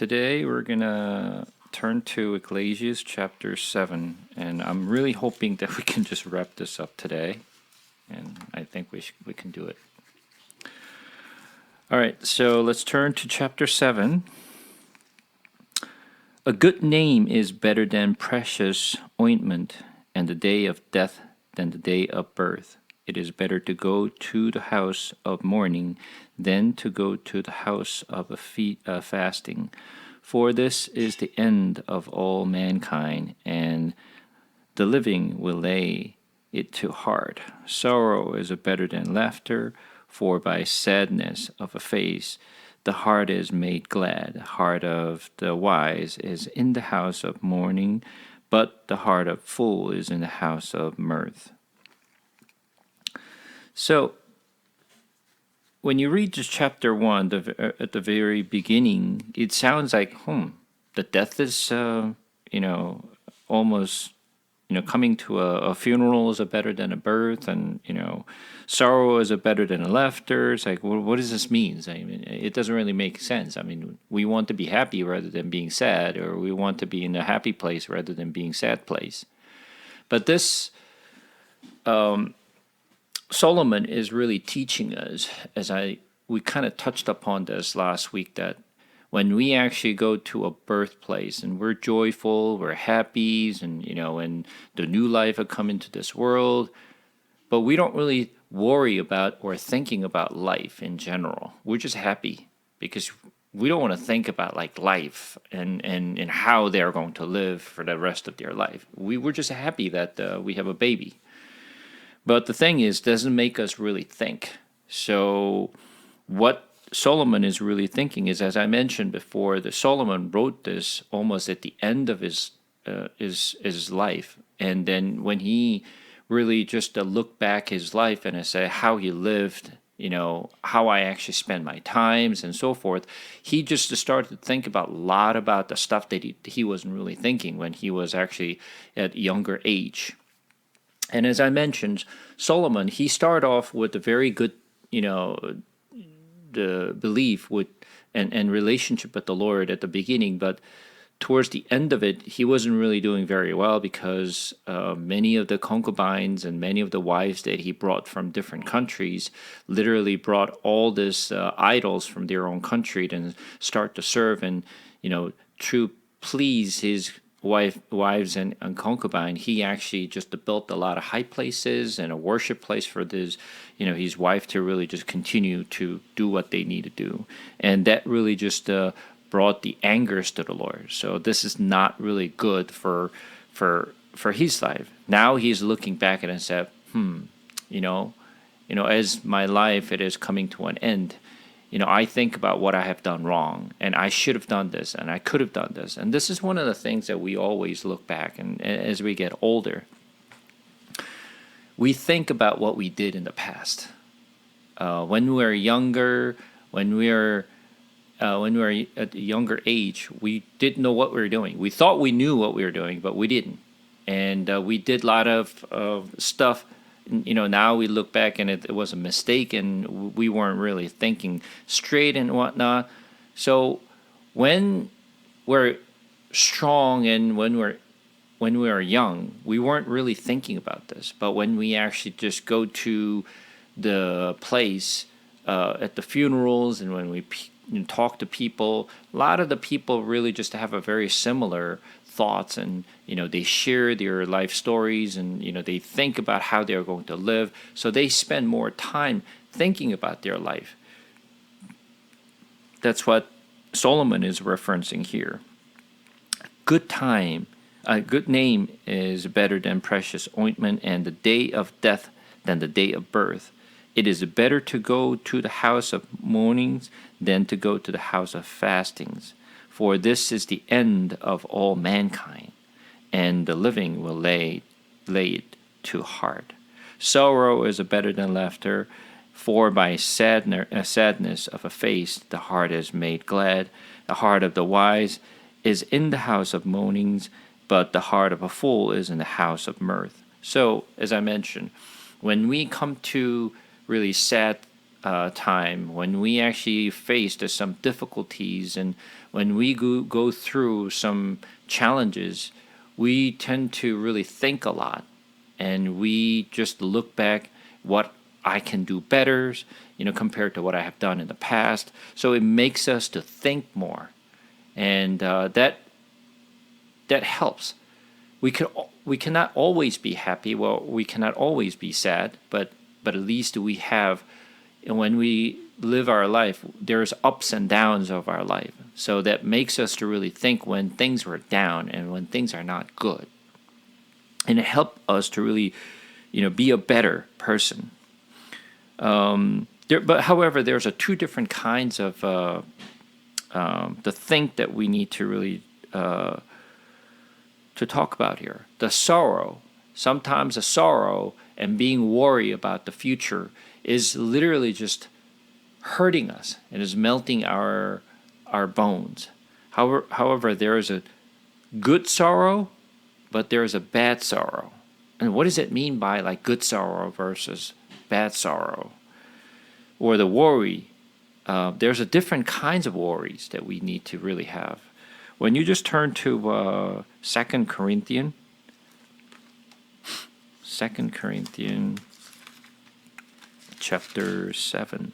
Today we're going to turn to Ecclesiastes chapter 7, and I'm really hoping that we can just wrap this up today, and I think we can do it. All right, so let's turn to chapter 7. A good name is better than precious ointment, and the day of death than the day of birth. It is better to go to the house of mourning than to go to the house of fasting. For this is the end of all mankind, and the living will lay it to heart. Sorrow is better than laughter, for by sadness of a face the heart is made glad. The heart of the wise is in the house of mourning, but the heart of fool is in the house of mirth. So, when you read just chapter 1 at the very beginning, it sounds like, the death is, almost, coming to a funeral is better than a birth, and, sorrow is better than a laughter. It's like, what does this mean? I mean, it doesn't really make sense. I mean, we want to be happy rather than being sad, or we want to be in a happy place rather than being sad place. But this, Solomon is really teaching us, we kind of touched upon this last week, that when we actually go to a birthplace and we're joyful, we're happy, and the new life will come into this world, but we don't really worry about or thinking about life in general. We're just happy because we don't want to think about life and how they're going to live for the rest of their life. We're just happy that we have a baby. But the thing is, doesn't make us really think. So what Solomon is really thinking is, as I mentioned before, that Solomon wrote this almost at the end of his life. And then when he really just look back his life and say how he lived, how I actually spend my times and so forth, he just started to think about a lot about the stuff that he wasn't really thinking when he was actually at a younger age. And as I mentioned, Solomon, he started off with a very good, the belief with and relationship with the Lord at the beginning, but towards the end of it, he wasn't really doing very well because many of the concubines and many of the wives that he brought from different countries literally brought all this idols from their own country and start to serve and, to please his wives and concubine. He actually just built a lot of high places and a worship place for this, his wife to really just continue to do what they need to do. And that really just brought the angers to the Lord. So this is not really good for his life. Now he's looking back and said, as my life it is coming to an end, I think about what I have done wrong, and I should have done this, and I could have done this. And this is one of the things that we always look back, and as we get older, we think about what we did in the past. When we were younger, when we were at a younger age, we didn't know what we were doing. We thought we knew what we were doing, but we didn't. And we did a lot of stuff. Now we look back and it was a mistake and we weren't really thinking straight and whatnot. So when we're strong and when we are young, we weren't really thinking about this. But when we actually just go to the place at the funerals and when we talk to people, a lot of the people really just have a very similar thoughts, and they share their life stories, and they think about how they're going to live, so they spend more time thinking about their life. That's what Solomon is referencing here. A good name is better than precious ointment, and the day of death than the day of birth. It is better to go to the house of mournings than to go to the house of fastings. For this is the end of all mankind, and the living will lay it to heart. Sorrow is better than laughter, for by sadness of a face the heart is made glad. The heart of the wise is in the house of mournings, but the heart of a fool is in the house of mirth. So, as I mentioned, when we come to really sad time, when we actually faced some difficulties and when we go through some challenges, we tend to really think a lot, and we just look back what I can do better, compared to what I have done in the past. So it makes us to think more, and that helps. We cannot always be happy. Well, we cannot always be sad, but at least we have. And when we live our life, there's ups and downs of our life. So that makes us to really think when things were down and when things are not good, and it helps us to really, be a better person. But however, there's two different kinds of the think that we need to really to talk about here. The sorrow. Sometimes the sorrow and being worried about the future is literally just hurting us and is melting our bones. However, there is a good sorrow, but there is a bad sorrow. And what does it mean by like good sorrow versus bad sorrow? Or the worry. There's a different kinds of worries that we need to really have. When you just turn to 2 Corinthians, 2 Corinthians chapter 7.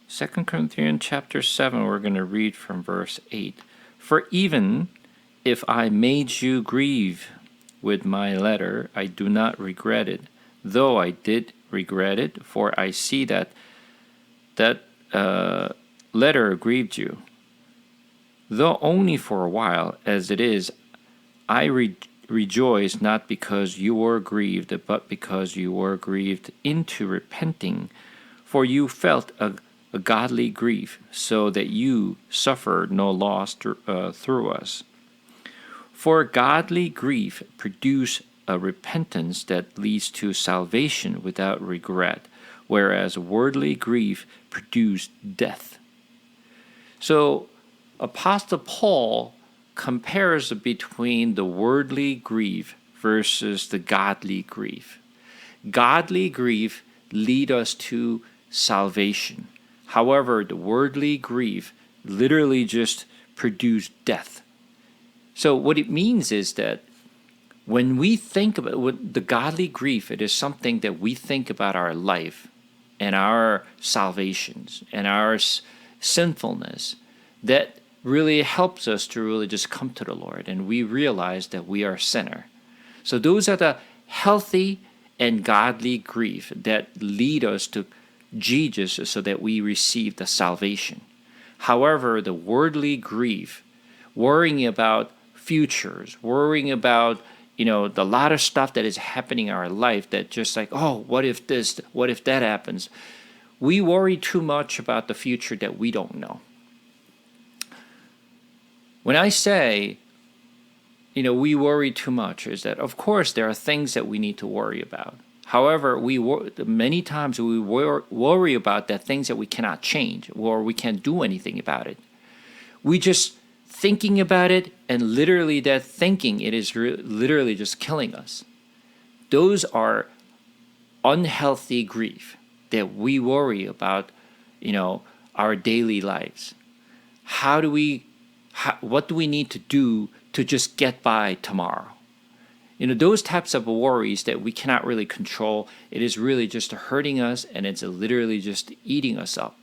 Second Corinthians chapter 7, we're going to read from verse 8. For even if I made you grieve with my letter, I do not regret it, though I did regret it, for I see that letter grieved you. Though only for a while, as it is, I rejoice not because you were grieved, but because you were grieved into repenting, for you felt a godly grief, so that you suffered no loss through us. For godly grief produces a repentance that leads to salvation without regret, whereas worldly grief produces death. So Apostle Paul compares between the worldly grief versus the godly grief. Godly grief leads us to salvation. However, the worldly grief literally just produces death. So what it means is that when we think about the godly grief, it is something that we think about our life and our salvations and our sinfulness that really helps us to really just come to the Lord, and we realize that we are a sinner. So those are the healthy and godly grief that lead us to Jesus so that we receive the salvation. However, the worldly grief, worrying about futures, worrying about the lot of stuff that is happening in our life that just like, oh, what if this, what if that happens? We worry too much about the future that we don't know. When I say, we worry too much, is that of course there are things that we need to worry about. However, many times we worry about the things that we cannot change or we can't do anything about it. We just thinking about it, and literally that thinking, it is literally just killing us. Those are unhealthy grief that we worry about, our daily lives. What do we need to do to just get by tomorrow? Those types of worries that we cannot really control, it is really just hurting us, and it's literally just eating us up.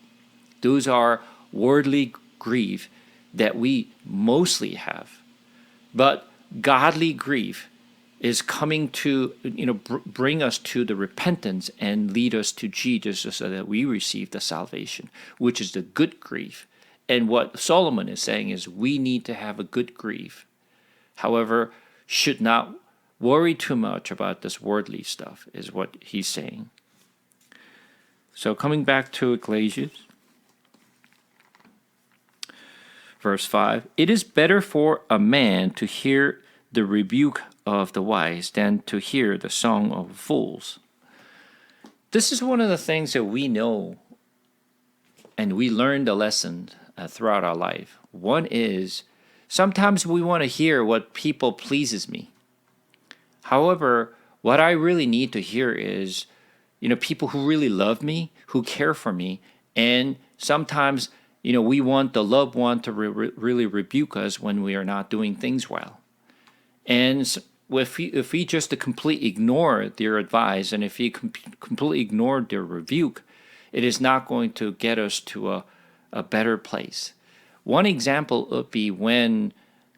Those are worldly grief that we mostly have. But godly grief is coming to bring us to the repentance and lead us to Jesus so that we receive the salvation, which is the good grief. And what Solomon is saying is we need to have a good grief. However, should not worry too much about this worldly stuff is what he's saying. So coming back to Ecclesiastes, verse 5, it is better for a man to hear the rebuke of the wise than to hear the song of fools. This is one of the things that we know and we learn the lesson throughout our life. One is Sometimes we want to hear what people pleases me. However, what I really need to hear is, people who really love me, who care for me, and sometimes, we want the loved one to really rebuke us when we are not doing things well. And if we just completely ignore their advice, and if we completely ignore their rebuke, it is not going to get us to a better place. One example would be when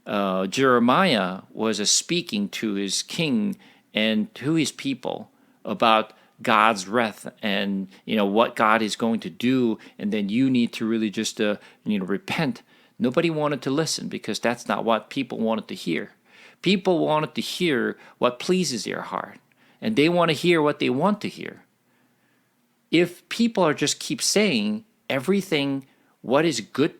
Jeremiah was speaking to his king and to his people about God's wrath and what God is going to do, and then you need to really just repent. Nobody wanted to listen because that's not what people wanted to hear. People wanted to hear what pleases their heart, and they want to hear what they want to hear. If people are just keep saying everything what is good,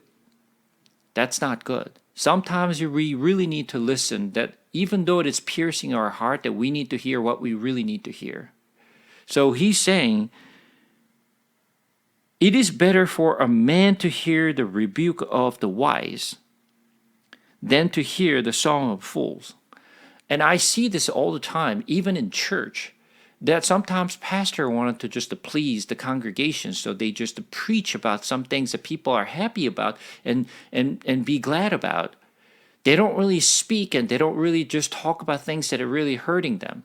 that's not good. Sometimes we really need to listen, that even though it is piercing our heart, that we need to hear what we really need to hear. So he's saying, it is better for a man to hear the rebuke of the wise than to hear the song of fools. And I see this all the time, even in church, that sometimes pastor wanted to just to please the congregation, so they just preach about some things that people are happy about and be glad about. They don't really speak, and they don't really just talk about things that are really hurting them.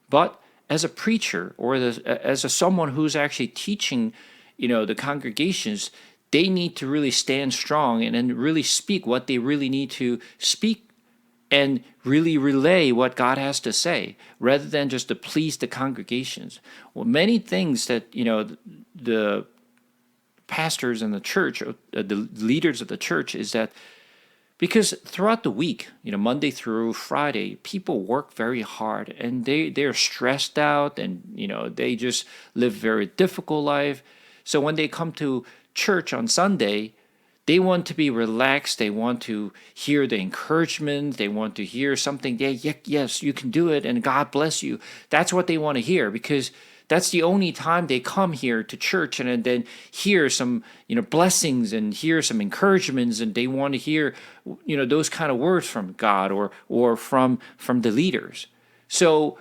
But as a preacher, or as someone who's actually teaching, the congregations, they need to really stand strong and really speak what they really need to speak, and really relay what God has to say, rather than just to please the congregations. Well, many things that the pastors in the church, the leaders of the church, is that because throughout the week, Monday through Friday, people work very hard, and they're stressed out, and they just live very difficult life. So when they come to church on Sunday, they want to be relaxed. They want to hear the encouragement. They want to hear something. Yes, you can do it, and God bless you. That's what they want to hear, because that's the only time they come here to church, and then hear some blessings and hear some encouragements, and they want to hear those kind of words from God or from the leaders. So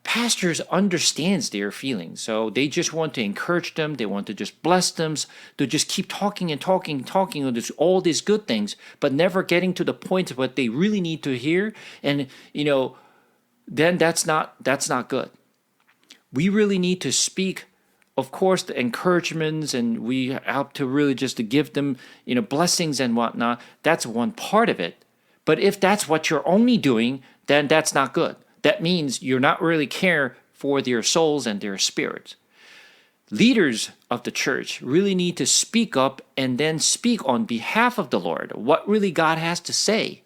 pastors understands their feelings, so they just want to encourage them. They want to just bless them, to just keep talking and talking and talking on all these good things, but never getting to the point of what they really need to hear. And then that's not good. We really need to speak, of course, the encouragements, and we help to really just to give them blessings and whatnot. That's one part of it. But if that's what you're only doing, then that's not good. That means you're not really care for their souls and their spirits. Leaders of the church really need to speak up, and then speak on behalf of the Lord what really God has to say.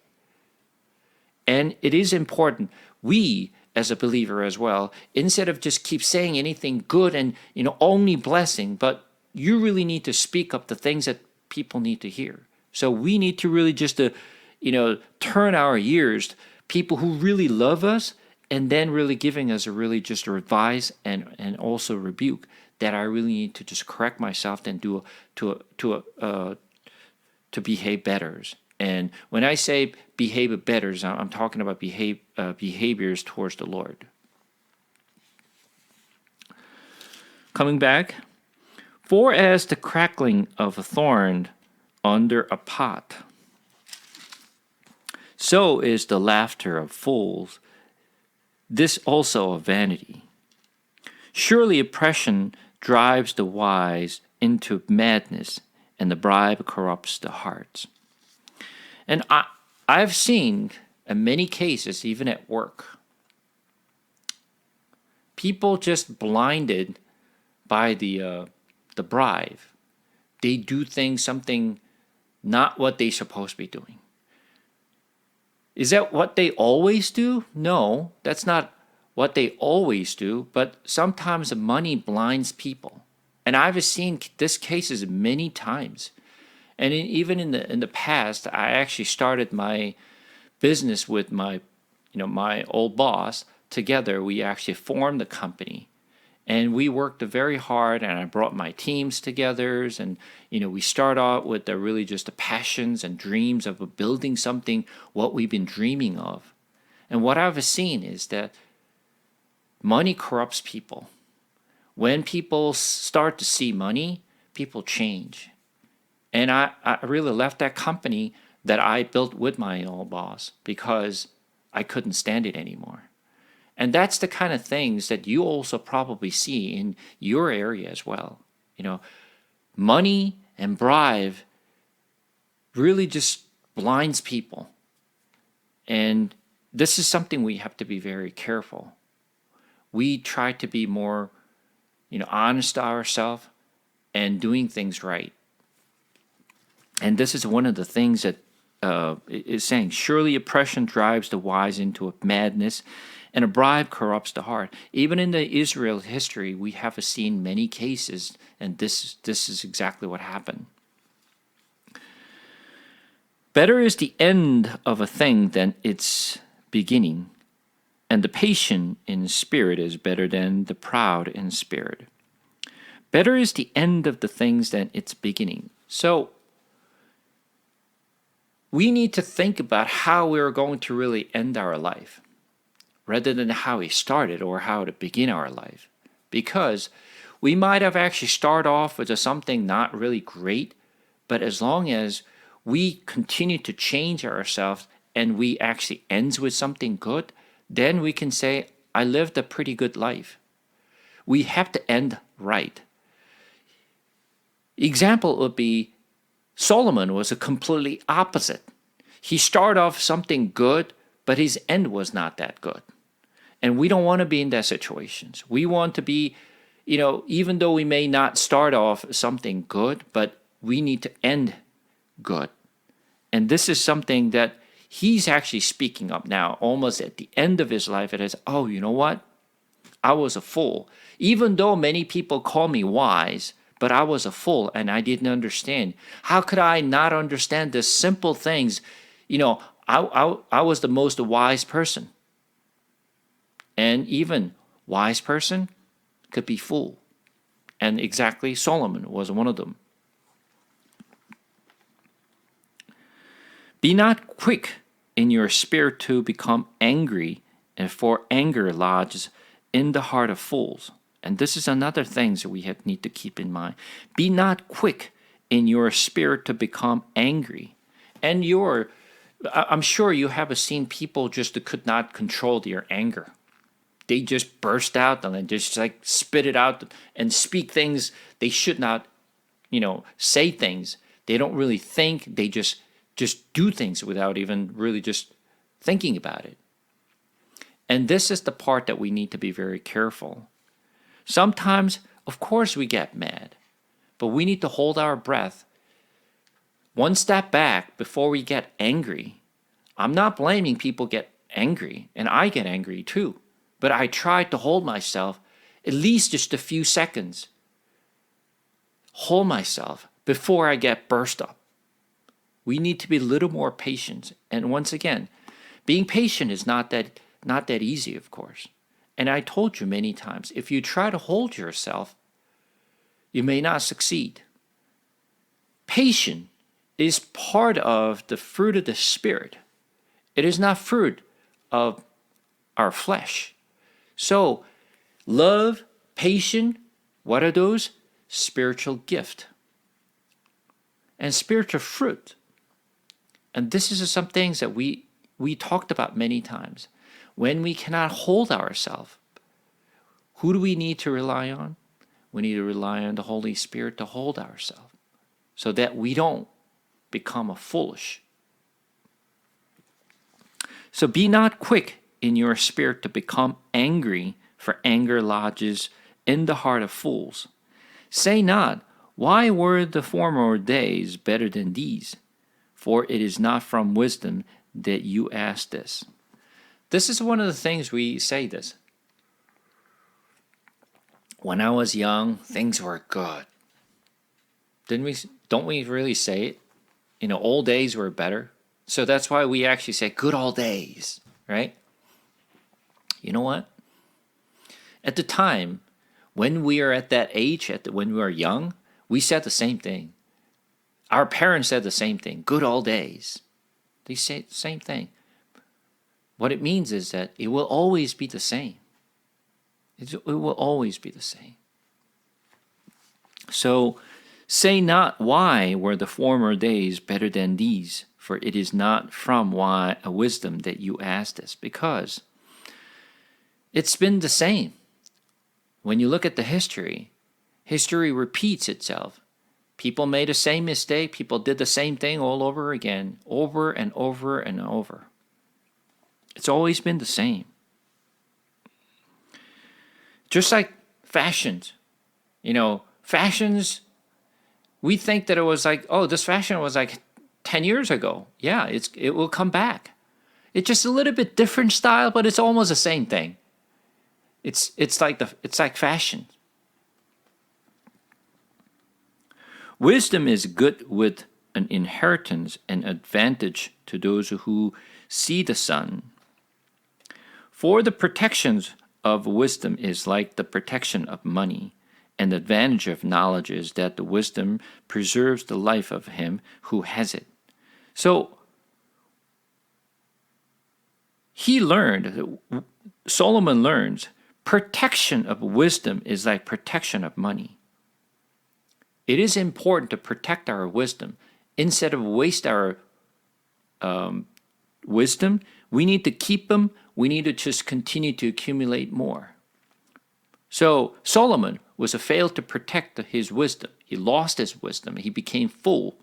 And it is important, we as a believer as well, instead of just keep saying anything good and only blessing, but you really need to speak up the things that people need to hear. So we need to really just turn our ears to people who really love us, and then really giving us a really just a advice and also rebuke, that I really need to just correct myself and to behave better. And when I say behave better, I'm talking about behaviors towards the Lord. Coming back, for as the crackling of a thorn under a pot, so is the laughter of fools. This also of vanity. Surely oppression drives the wise into madness, and the bribe corrupts the hearts. And I've seen in many cases, even at work, people just blinded by the bribe. They do something not what they're supposed to be doing. Is that what they always do? No, that's not what they always do, but sometimes the money blinds people. And I've seen this cases many times. And even in the past, I actually started my business with my old boss. Together, we actually formed the company. And we worked very hard, and I brought my teams together. And, we start out with really just the passions and dreams of building something, what we've been dreaming of. And what I've seen is that money corrupts people. When people start to see money, people change. And I really left that company that I built with my old boss because I couldn't stand it anymore. And that's the kind of things that you also probably see in your area as well. Money and bribe really just blinds people. And this is something we have to be very careful. We try to be more, honest to ourselves and doing things right. And this is one of the things that is saying, surely oppression drives the wise into a madness, and a bribe corrupts the heart. Even in the Israel history, we have seen many cases, and this is exactly what happened. Better is the end of a thing than its beginning, and the patient in spirit is better than the proud in spirit. Better is the end of the things than its beginning. So we need to think about how we're going to really end our life, rather than how we started or how to begin our life. Because we might have actually started off with something not really great, but as long as we continue to change ourselves and we actually ends with something good, then we can say, I lived a pretty good life. We have to end right. Example would be Solomon was a completely opposite. He started off something good, but his end was not that good. And we don't want to be in that situations. We want to be, even though we may not start off something good, but we need to end good. And this is something that he's actually speaking up now, almost at the end of his life. It is, oh, you know what? I was a fool. Even though many people call me wise, but I was a fool and I didn't understand. How could I not understand the simple things? I was the most wise person. And even wise person could be fool. And exactly Solomon was one of them. Be not quick in your spirit to become angry, and for anger lodges in the heart of fools. And this is another thing that we need to keep in mind. Be not quick in your spirit to become angry. And I'm sure you have seen people just could not control their anger. They just burst out and just spit it out and speak things they should not, say things. They don't really think. They just do things without even really just thinking about it. And this is the part that we need to be very careful. Sometimes, of course, we get mad, but we need to hold our breath one step back before we get angry. I'm not blaming people get angry, and I get angry too. But I try to hold myself at least just a few seconds. Hold myself before I get burst up. We need to be a little more patient. And once again, being patient is not that easy, of course. And I told you many times, if you try to hold yourself, you may not succeed. Patience is part of the fruit of the Spirit. It is not fruit of our flesh. So, love, patience, what are those? Spiritual gift. And spiritual fruit. And this is some things that we talked about many times. When we cannot hold ourselves, who do we need to rely on? We need to rely on the Holy Spirit to hold ourselves so that we don't become foolish. So be not quick in your spirit to become angry, for anger lodges in the heart of fools. Say not, why were the former days better than these? For it is not from wisdom that you ask this. This is one of the things we say this. When I was young, things were good. Don't we really say it? Old days were better. So that's why we actually say good old days, right? You know what? At the time, When we are at that age, when we are young, we said the same thing. Our parents said the same thing. Good old days. They say the same thing. What it means is that it will always be the same. It will always be the same. So say not, why were the former days better than these? For it is not from a wisdom that you ask this, because it's been the same. When you look at the history repeats itself. People made the same mistake. People did the same thing all over again, over and over and over. It's always been the same. Just like fashions. Fashions, we think that it was like, oh, this fashion was like 10 years ago. Yeah, it will come back. It's just a little bit different style, but it's almost the same thing. It's like fashion. Wisdom is good with an inheritance and advantage to those who see the sun. For the protections of wisdom is like the protection of money, and the advantage of knowledge is that the wisdom preserves the life of him who has it. So Solomon learns, protection of wisdom is like protection of money. It is important to protect our wisdom. Instead of waste our wisdom, we need to keep them. We need to just continue to accumulate more. So Solomon was a failed to protect his wisdom. He lost his wisdom. He became fool.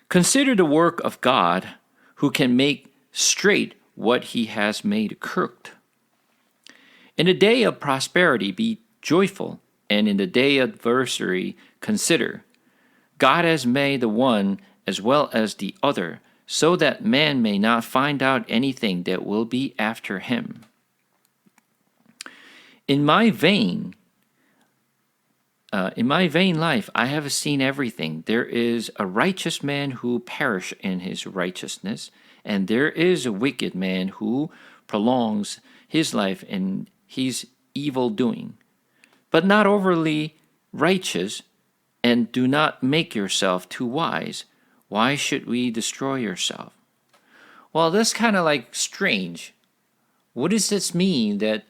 Consider the work of God, who can make straight what he has made crooked. In the day of prosperity, be joyful, and in the day of adversity, consider. God has made the one as well as the other, so that man may not find out anything that will be after him. In my vain life, I have seen everything. There is a righteous man who perish in his righteousness, and there is a wicked man who prolongs his life in his evil doing. But not overly righteous, and do not make yourself too wise. Why should we destroy yourself? Well, that's kind of like strange. What does this mean that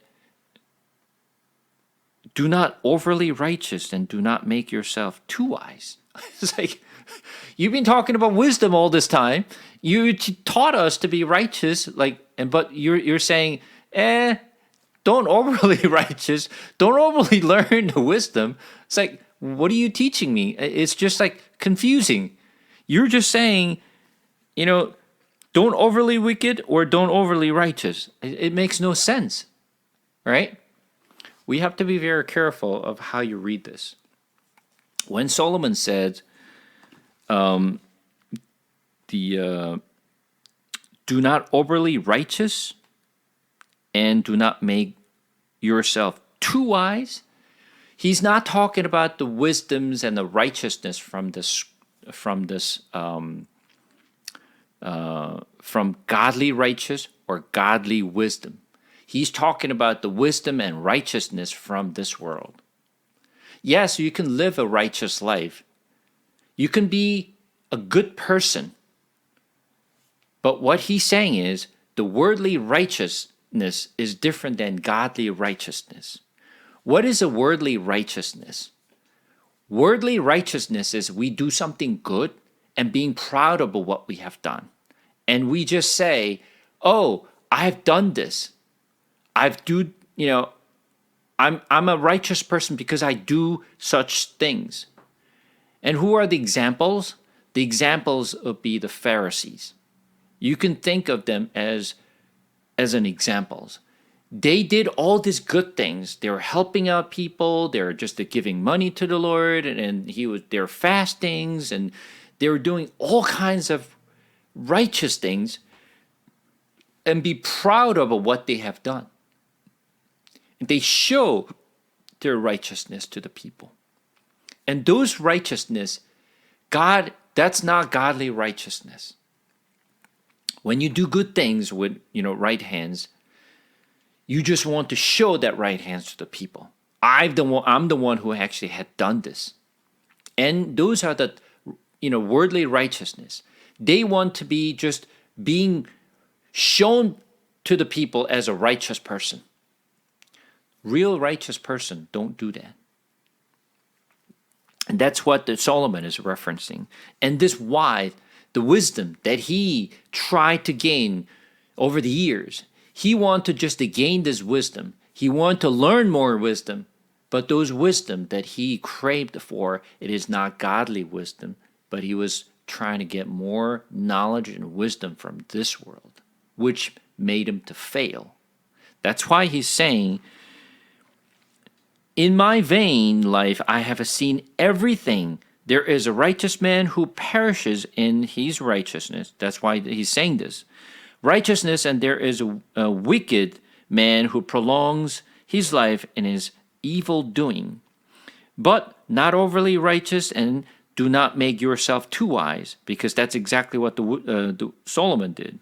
do not overly righteous and do not make yourself too wise? It's like, you've been talking about wisdom all this time. You taught us to be righteous, but you're saying, don't overly righteous, don't overly learn the wisdom. It's like, what are you teaching me? It's just like confusing. You're just saying, don't overly wicked or don't overly righteous. It makes no sense, right? We have to be very careful of how you read this. When Solomon said, do not overly righteous and do not make yourself too wise, he's not talking about the wisdoms and the righteousness from godly righteous or godly wisdom. He's talking about the wisdom and righteousness from this world. Yes, you can live a righteous life. You can be a good person. But what he's saying is the worldly righteousness is different than godly righteousness. What is a worldly righteousness? Worldly righteousness is we do something good and being proud of what we have done. And we just say, oh, I've done this. I'm a righteous person because I do such things. And who are the examples? The examples would be the Pharisees. You can think of them as an examples. They did all these good things. They were helping out people. They were just giving money to the Lord, and they're fastings, and they were doing all kinds of righteous things, and be proud of what they have done. And they show their righteousness to the people. And those righteousness, that's not godly righteousness. When you do good things with right hands, You just want to show that right hand to the people. I'm the one who actually had done this. And those are the, worldly righteousness. They want to be just being shown to the people as a righteous person. Real righteous person don't do that. And that's what the Solomon is referencing. And this why the wisdom that he tried to gain over the years, he wanted just to gain this wisdom. He wanted to learn more wisdom. But those wisdom that he craved for, it is not godly wisdom, but he was trying to get more knowledge and wisdom from this world, which made him to fail. That's why he's saying, in my vain life I have seen everything. There is a righteous man who perishes in his righteousness. That's why he's saying this. Righteousness, and there is a wicked man who prolongs his life in his evil doing. But not overly righteous, and do not make yourself too wise, because that's exactly what the Solomon did.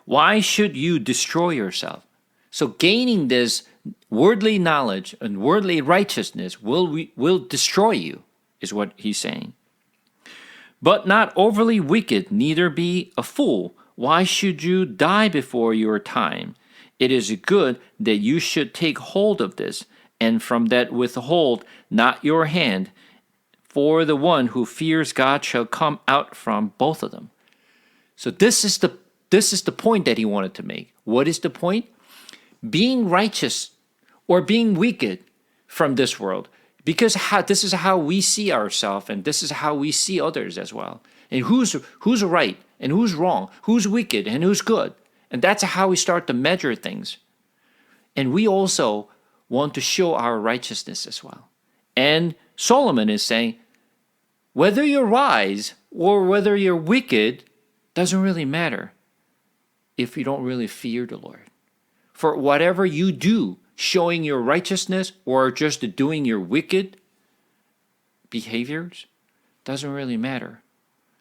Why should you destroy yourself? So gaining this worldly knowledge and worldly righteousness will destroy you, is what he's saying. But not overly wicked, neither be a fool. Why should you die before your time? It is good that you should take hold of this, and from that withhold not your hand, for the one who fears God shall come out from both of them. So this is the point that he wanted to make. What is the point? Being righteous or being wicked from this world, because this is how we see ourselves, and this is how we see others as well. And who's right and who's wrong, who's wicked and who's good. And that's how we start to measure things. And we also want to show our righteousness as well. And Solomon is saying, whether you're wise or whether you're wicked doesn't really matter if you don't really fear the Lord. For whatever you do, showing your righteousness or just doing your wicked behaviors, doesn't really matter.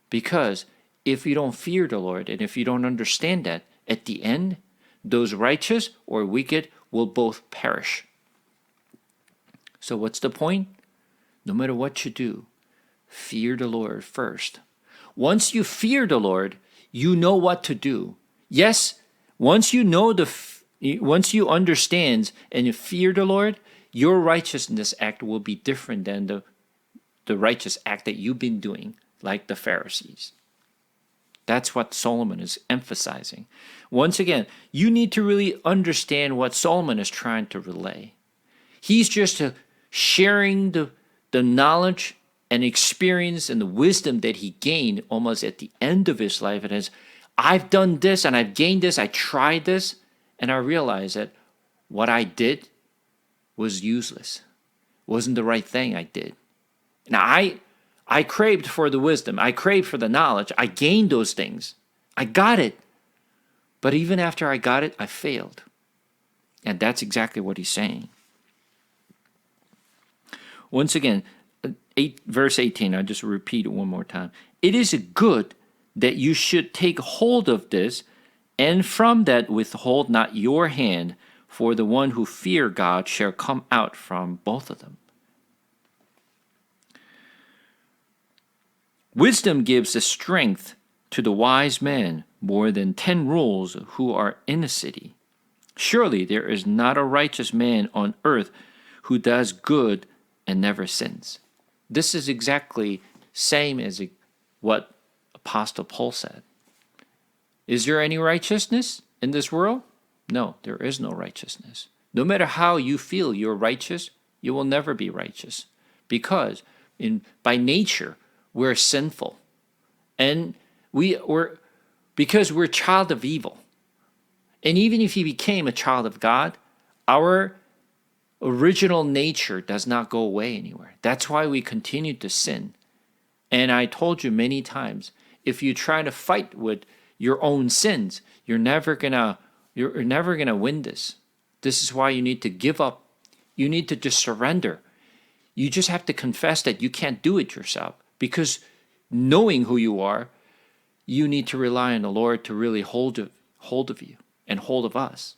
Because if you don't fear the Lord and if you don't understand that, at the end, those righteous or wicked will both perish. So what's the point? No matter what you do, fear the Lord first. Once you fear the Lord, you know what to do. Yes, once you understand and you fear the Lord, your righteousness act will be different than the righteous act that you've been doing, like the Pharisees. That's what Solomon is emphasizing. Once again, you need to really understand what Solomon is trying to relay. He's just sharing the knowledge and experience and the wisdom that he gained almost at the end of his life. And as I've done this and I've gained this, I tried this, and I realized that what I did was useless. Wasn't the right thing I did. Now, I craved for the wisdom. I craved for the knowledge. I gained those things. I got it. But even after I got it, I failed. And that's exactly what he's saying. Once again, verse 18, I'll just repeat it one more time. It is good that you should take hold of this, and from that withhold not your hand, for the one who fear God shall come out from both of them. Wisdom gives the strength to the wise man more than 10 rules who are in a city. Surely there is not a righteous man on earth who does good and never sins. This is exactly same as what Apostle Paul said. Is there any righteousness in this world? No, there is no righteousness. No matter how you feel you're righteous, you will never be righteous, because by nature we're sinful, and because we're a child of evil. And even if you became a child of God, our original nature does not go away anywhere. That's why we continue to sin. And I told you many times, if you try to fight with your own sins, you're never gonna win this. This is why you need to give up. You need to just surrender. You just have to confess that you can't do it yourself, because knowing who you are, you need to rely on the Lord to really hold of you and hold of us.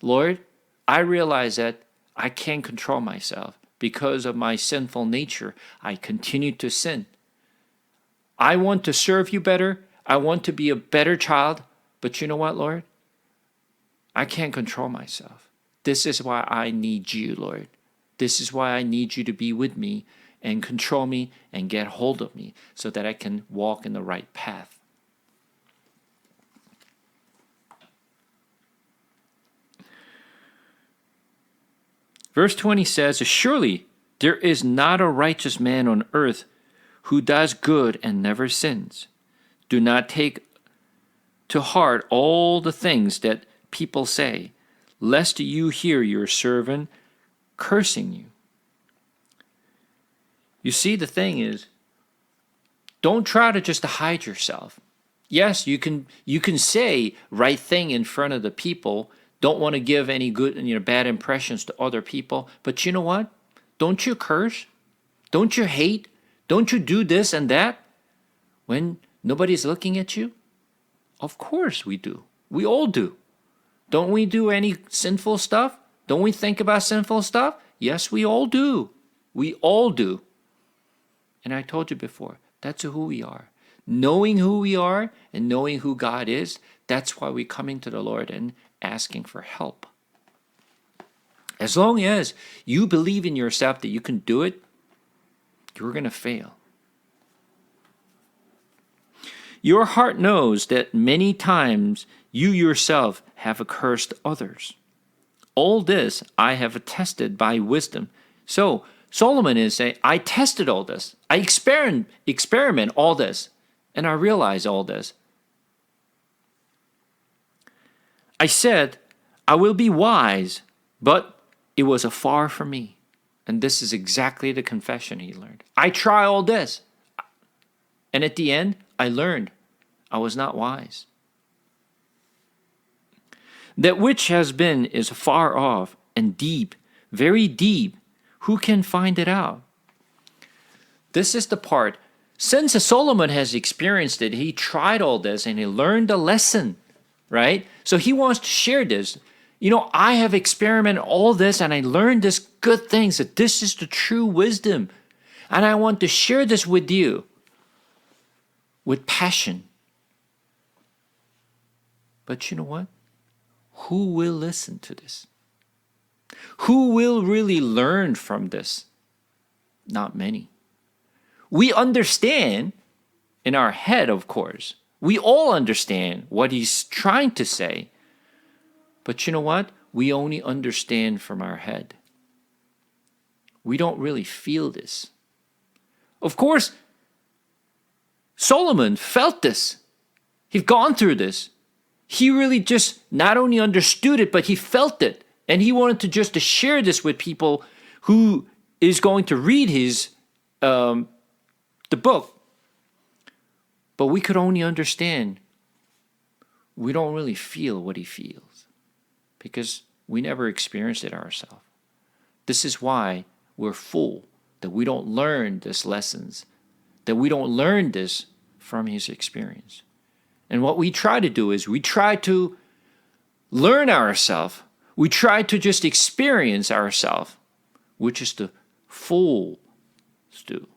Lord, I realize that I can't control myself. Because of my sinful nature, I continue to sin. I want to serve you better. I want to be a better child. But you know what, Lord? I can't control myself. This is why I need you, Lord. This is why I need you to be with me and control me and get hold of me so that I can walk in the right path. Verse 20 says, surely there is not a righteous man on earth who does good and never sins. Do not take to heart all the things that people say, lest you hear your servant cursing you. You see, the thing is, don't try to just hide yourself. Yes, you can say right thing in front of the people. Don't want to give any good, bad impressions to other people. But you know what? Don't you curse? Don't you hate? Don't you do this and that when nobody's looking at you? Of course we do. We all do. Don't we do any sinful stuff? Don't we think about sinful stuff? Yes, we all do. We all do. And I told you before, that's who we are. Knowing who we are and knowing who God is, that's why we're coming to the Lord and asking for help. As long as you believe in yourself that you can do it, you're going to fail. Your heart knows that many times you yourself have accursed others. All this I have attested by wisdom. So Solomon is saying, I tested all this. I experiment all this. And I realize all this. I said, I will be wise, but it was afar from me. And this is exactly the confession he learned. I try all this. And at the end, I learned I was not wise. That which has been is far off and deep, very deep. Who can find it out? This is the part. Since Solomon has experienced it, he tried all this and he learned a lesson, right? So he wants to share this. I have experimented all this and I learned this good things, that this is the true wisdom. And I want to share this with you with passion. But you know what? Who will listen to this? Who will really learn from this? Not many. We understand in our head, of course. We all understand what he's trying to say. But you know what? We only understand from our head. We don't really feel this. Of course, Solomon felt this. He's gone through this. He really just not only understood it, but he felt it. And he wanted to just to share this with people who is going to read his the book. But we could only understand. We don't really feel what he feels because we never experienced it ourselves. This is why we're full, that we don't learn these lessons, that we don't learn this from his experience. And what we try to do is we try to learn ourselves. We try to just experience ourselves, which is the fools do.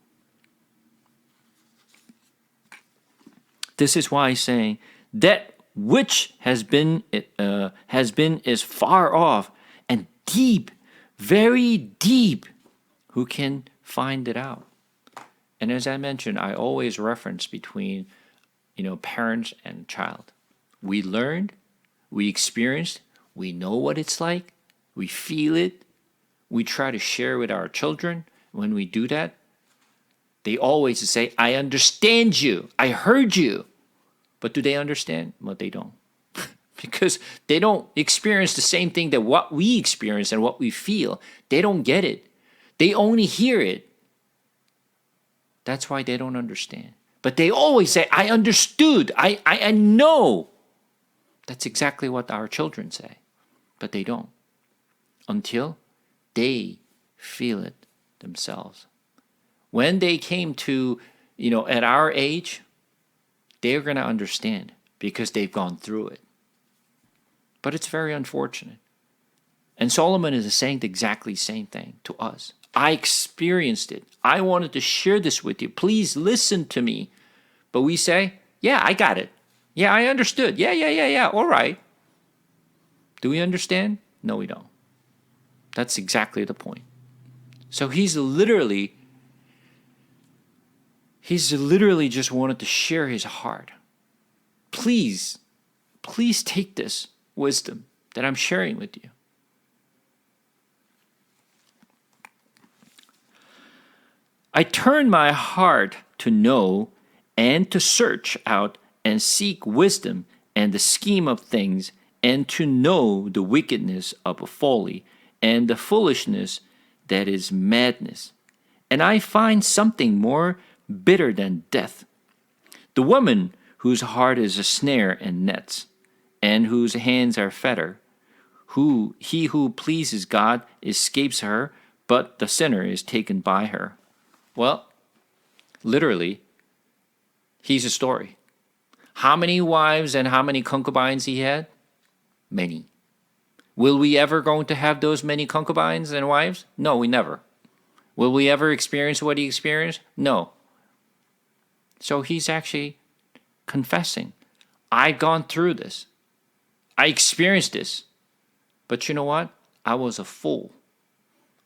This is why he's saying that which has been is far off and deep, very deep. Who can find it out? And as I mentioned, I always reference between parents and child. We learned, we experienced, we know what it's like, we feel it, we try to share with our children. When we do that, they always say, I understand you, I heard you. But do they understand? Well, they don't. Because they don't experience the same thing that what we experience and what we feel. They don't get it. They only hear it. That's why they don't understand. But they always say, I understood, I know. That's exactly what our children say. But they don't. Until they feel it themselves. When they came to, at our age, they're going to understand because they've gone through it. But it's very unfortunate And Solomon is saying the exactly same thing to us. I experienced it. I wanted to share this with you. Please listen to me. But we say, yeah, I got it. Yeah, I understood. Yeah. All right. Do we understand? No, we don't. That's exactly the point. So he's literally just wanted to share his heart. Please take this wisdom that I'm sharing with you. I turn my heart to know and to search out and seek wisdom and the scheme of things, and to know the wickedness of a folly and the foolishness that is madness. And I find something more bitter than death. The woman whose heart is a snare and nets, and whose hands are fetter, he who pleases God escapes her, but the sinner is taken by her. Well, literally, he's a story. How many wives and how many concubines he had? Many. Will we ever going to have those many concubines and wives? No, we never. Will we ever experience what he experienced? No. So he's actually confessing, I've gone through this. I experienced this. But you know what? I was a fool.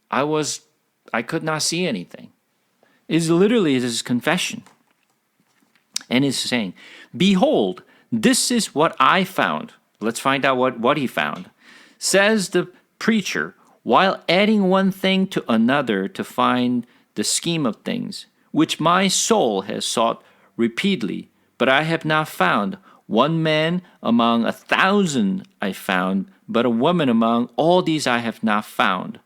I could not see anything. It's literally his confession. And he's saying, behold, this is what I found. Let's find out what he found. Says the preacher, while adding one thing to another to find the scheme of things, which my soul has sought repeatedly, but I have not found. One man among 1,000 I found, but a woman among all these I have not found.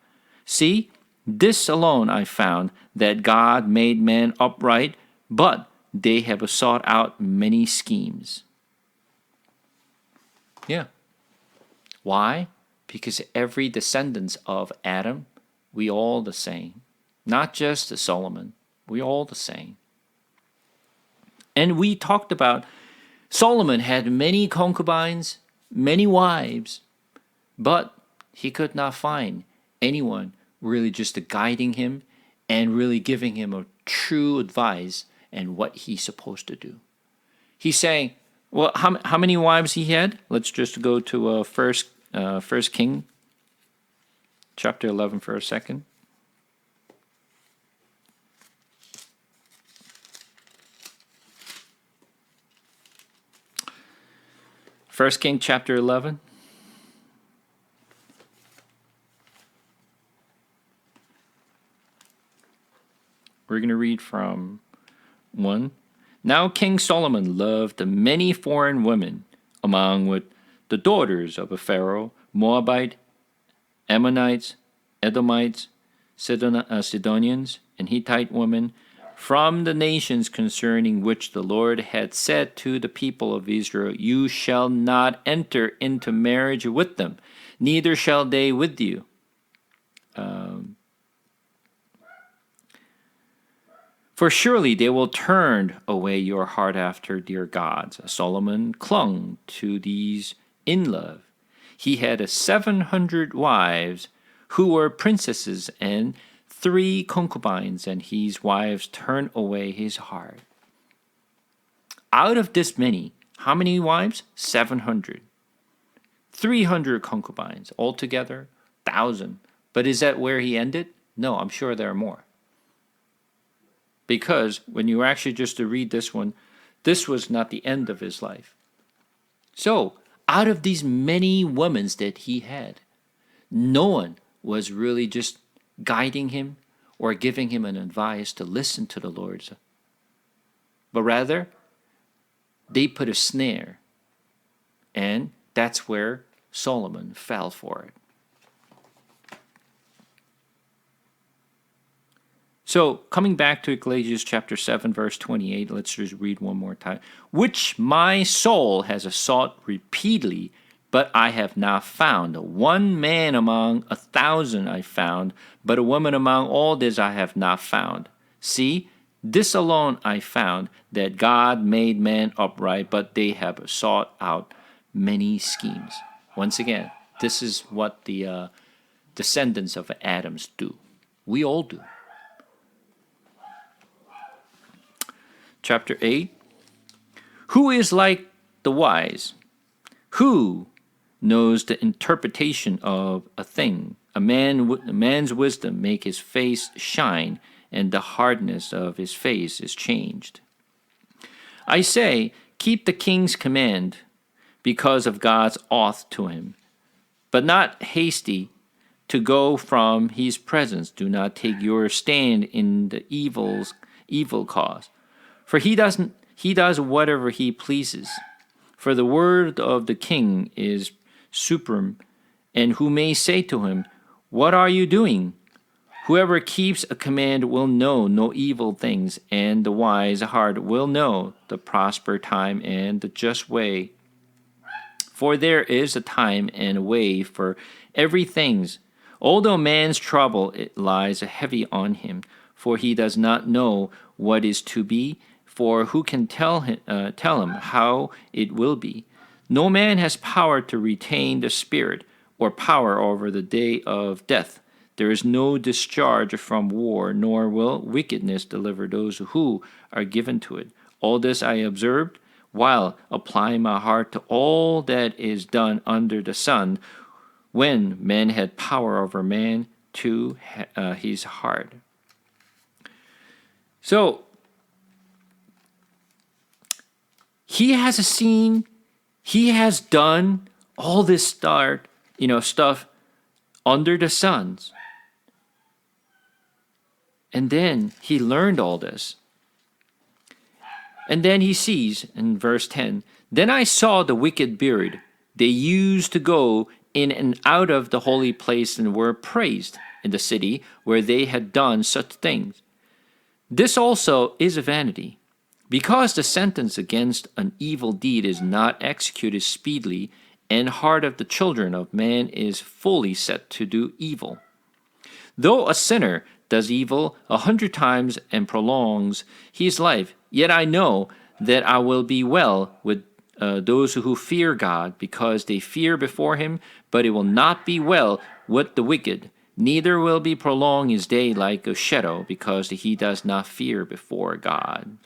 See, this alone I found, that God made man upright, but they have sought out many schemes. Yeah. Why? Because every descendants of Adam, we all the same. Not just Solomon. We all the same. And we talked about Solomon had many concubines, many wives, but he could not find anyone really just guiding him and really giving him a true advice and what he's supposed to do. He's saying, well, how many wives he had? Let's just go to First King, chapter 11 for a second. First King, chapter 11. We're going to read from 1. Now King Solomon loved the many foreign women, among with the daughters of a Pharaoh, Moabite, Ammonites, Edomites, Sidonians, and Hittite women, from the nations concerning which the Lord had said to the people of Israel, you shall not enter into marriage with them, neither shall they with you. For surely they will turn away your heart after their gods. Solomon clung to these in love. He had 700 wives who were princesses and 3 concubines, and his wives turned away his heart. Out of this many, how many wives? 700. 300 concubines. Altogether, 1,000. But is that where he ended? No, I'm sure there are more. Because when you actually just to read this one, this was not the end of his life. So, out of these many women that he had, no one was really just guiding him or giving him an advice to listen to the Lord. But rather, they put a snare. And that's where Solomon fell for it. So, coming back to Ecclesiastes chapter 7, verse 28, let's just read one more time. Which my soul has sought repeatedly, but I have not found. One man among 1,000 I found, but a woman among all this I have not found. See, this alone I found, that God made man upright, but they have sought out many schemes. Once again, this is what the descendants of Adams do. We all do. Chapter 8. Who is like the wise? Who knows the interpretation of a thing? A man's wisdom make his face shine, and the hardness of his face is changed. I say, keep the king's command because of God's oath to him, but not hasty to go from his presence. Do not take your stand in the evil cause, for he does whatever he pleases. For the word of the king is supreme, and who may say to him, what are you doing? Whoever keeps a command will know no evil things, and the wise heart will know the prosper time and the just way. For there is a time and a way for everything. Although man's trouble it lies heavy on him, for he does not know what is to be, for who can tell him how it will be? No man has power to retain the spirit, or power over the day of death. There is no discharge from war, nor will wickedness deliver those who are given to it. All this I observed, while applying my heart to all that is done under the sun, when man had power over man to his heart. So, he has done all this stuff under the suns. And then he learned all this. And then he sees in verse 10, then I saw the wicked buried. They used to go in and out of the holy place and were praised in the city where they had done such things. This also is a vanity, because the sentence against an evil deed is not executed speedily, and heart of the children of man is fully set to do evil. Though a sinner does evil 100 times and prolongs his life, yet I know that I will be well with those who fear God, because they fear before him, but it will not be well with the wicked, neither will be prolong his day like a shadow, because he does not fear before God.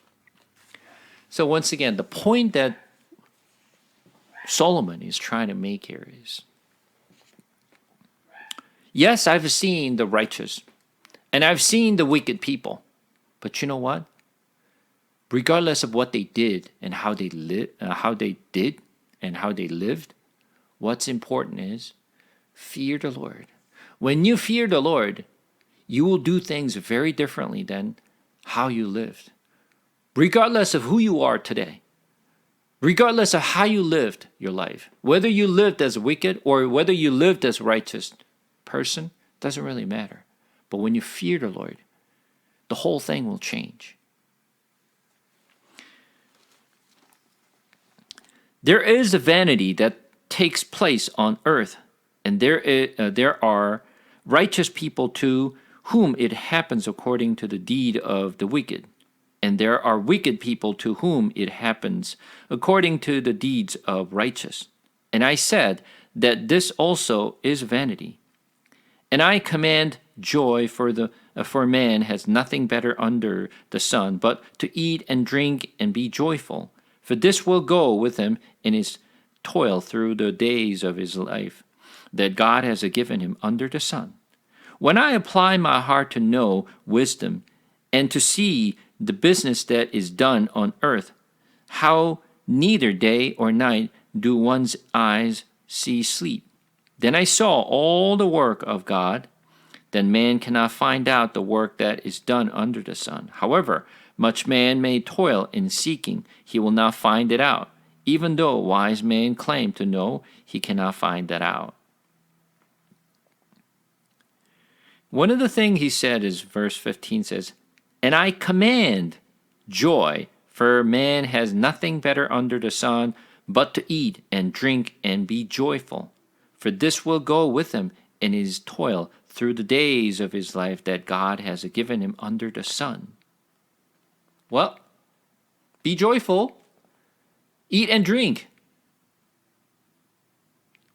So once again, the point that Solomon is trying to make here is, yes, I've seen the righteous, and I've seen the wicked people, but you know what? Regardless of what they did and how they lived, what's important is fear the Lord. When you fear the Lord, you will do things very differently than how you lived. Regardless of who you are today, regardless of how you lived your life, whether you lived as wicked or whether you lived as righteous person, doesn't really matter. But when you fear the Lord, the whole thing will change. There is a vanity that takes place on earth, and there are righteous people to whom it happens according to the deed of the wicked, and there are wicked people to whom it happens according to the deeds of righteous. And I said that this also is vanity. And I command joy, for man has nothing better under the sun but to eat and drink and be joyful. For this will go with him in his toil through the days of his life that God has given him under the sun. When I apply my heart to know wisdom and to see the business that is done on earth, how neither day or night do one's eyes see sleep. Then I saw all the work of God. Then man cannot find out the work that is done under the sun. However much man may toil in seeking, he will not find it out. Even though a wise man claim to know, he cannot find that out. One of the things he said is verse 15 says, and I command joy, for man has nothing better under the sun but to eat and drink and be joyful. For this will go with him in his toil through the days of his life that God has given him under the sun. Well, be joyful, eat and drink.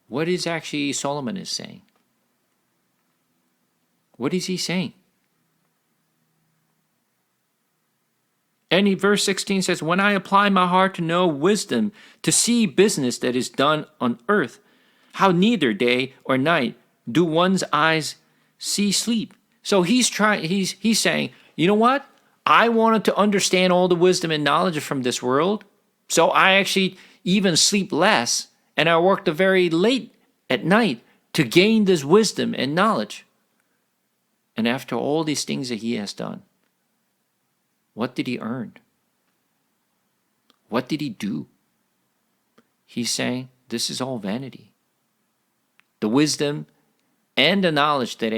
What is actually Solomon is saying? What is he saying? And verse 16 says, when I apply my heart to know wisdom, to see business that is done on earth, how neither day or night do one's eyes see sleep. So he's saying, you know what? I wanted to understand all the wisdom and knowledge from this world. So I actually even sleep less, and I worked very late at night to gain this wisdom and knowledge. And after all these things that he has done, what did he earn? What did he do? He's saying, this is all vanity. The wisdom and the knowledge that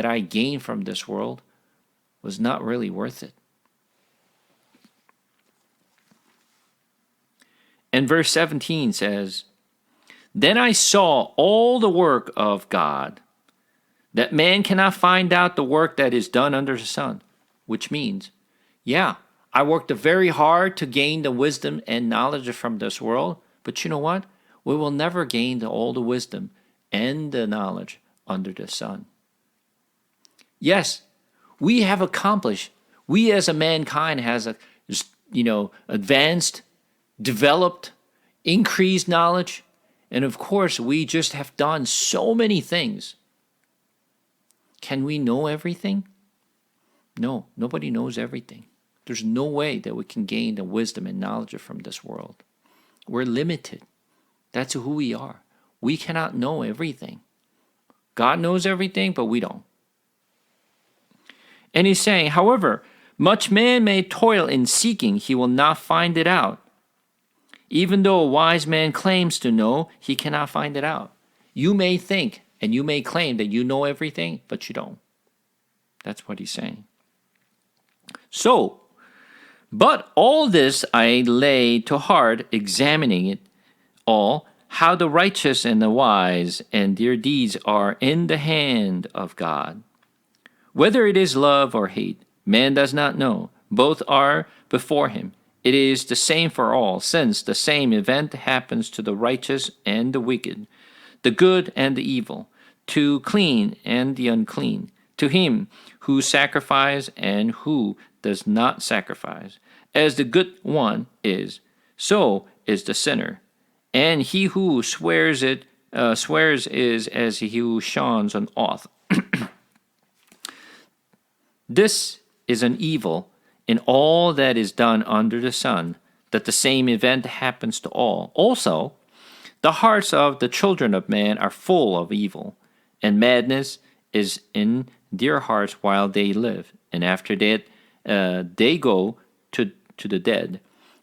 I gained from this world was not really worth it. And verse 17 says, then I saw all the work of God, that man cannot find out the work that is done under the sun. Which means, yeah, I worked very hard to gain the wisdom and knowledge from this world, but you know what? We will never gain all the wisdom and the knowledge under the sun. Yes, we have accomplished, we as a mankind has advanced, developed, increased knowledge, and of course we just have done so many things. Can we know everything? No, nobody knows everything. There's no way that we can gain the wisdom and knowledge from this world. We're limited. That's who we are. We cannot know everything. God knows everything, but we don't. And he's saying, however, much man may toil in seeking, he will not find it out. Even though a wise man claims to know, he cannot find it out. You may think and you may claim that you know everything, but you don't. That's what he's saying. So, but all this I lay to heart, examining it all, how the righteous and the wise and their deeds are in the hand of God. Whether it is love or hate, man does not know. Both are before him. It is the same for all, since the same event happens to the righteous and the wicked, the good and the evil, to clean and the unclean, to him who sacrifices and who does not sacrifice. As the good one is, so is the sinner. And he who swears is as he who shawns an oath. This is an evil in all that is done under the sun, that the same event happens to all. Also, the hearts of the children of man are full of evil, and madness is in their hearts while they live, and after that they go to the dead.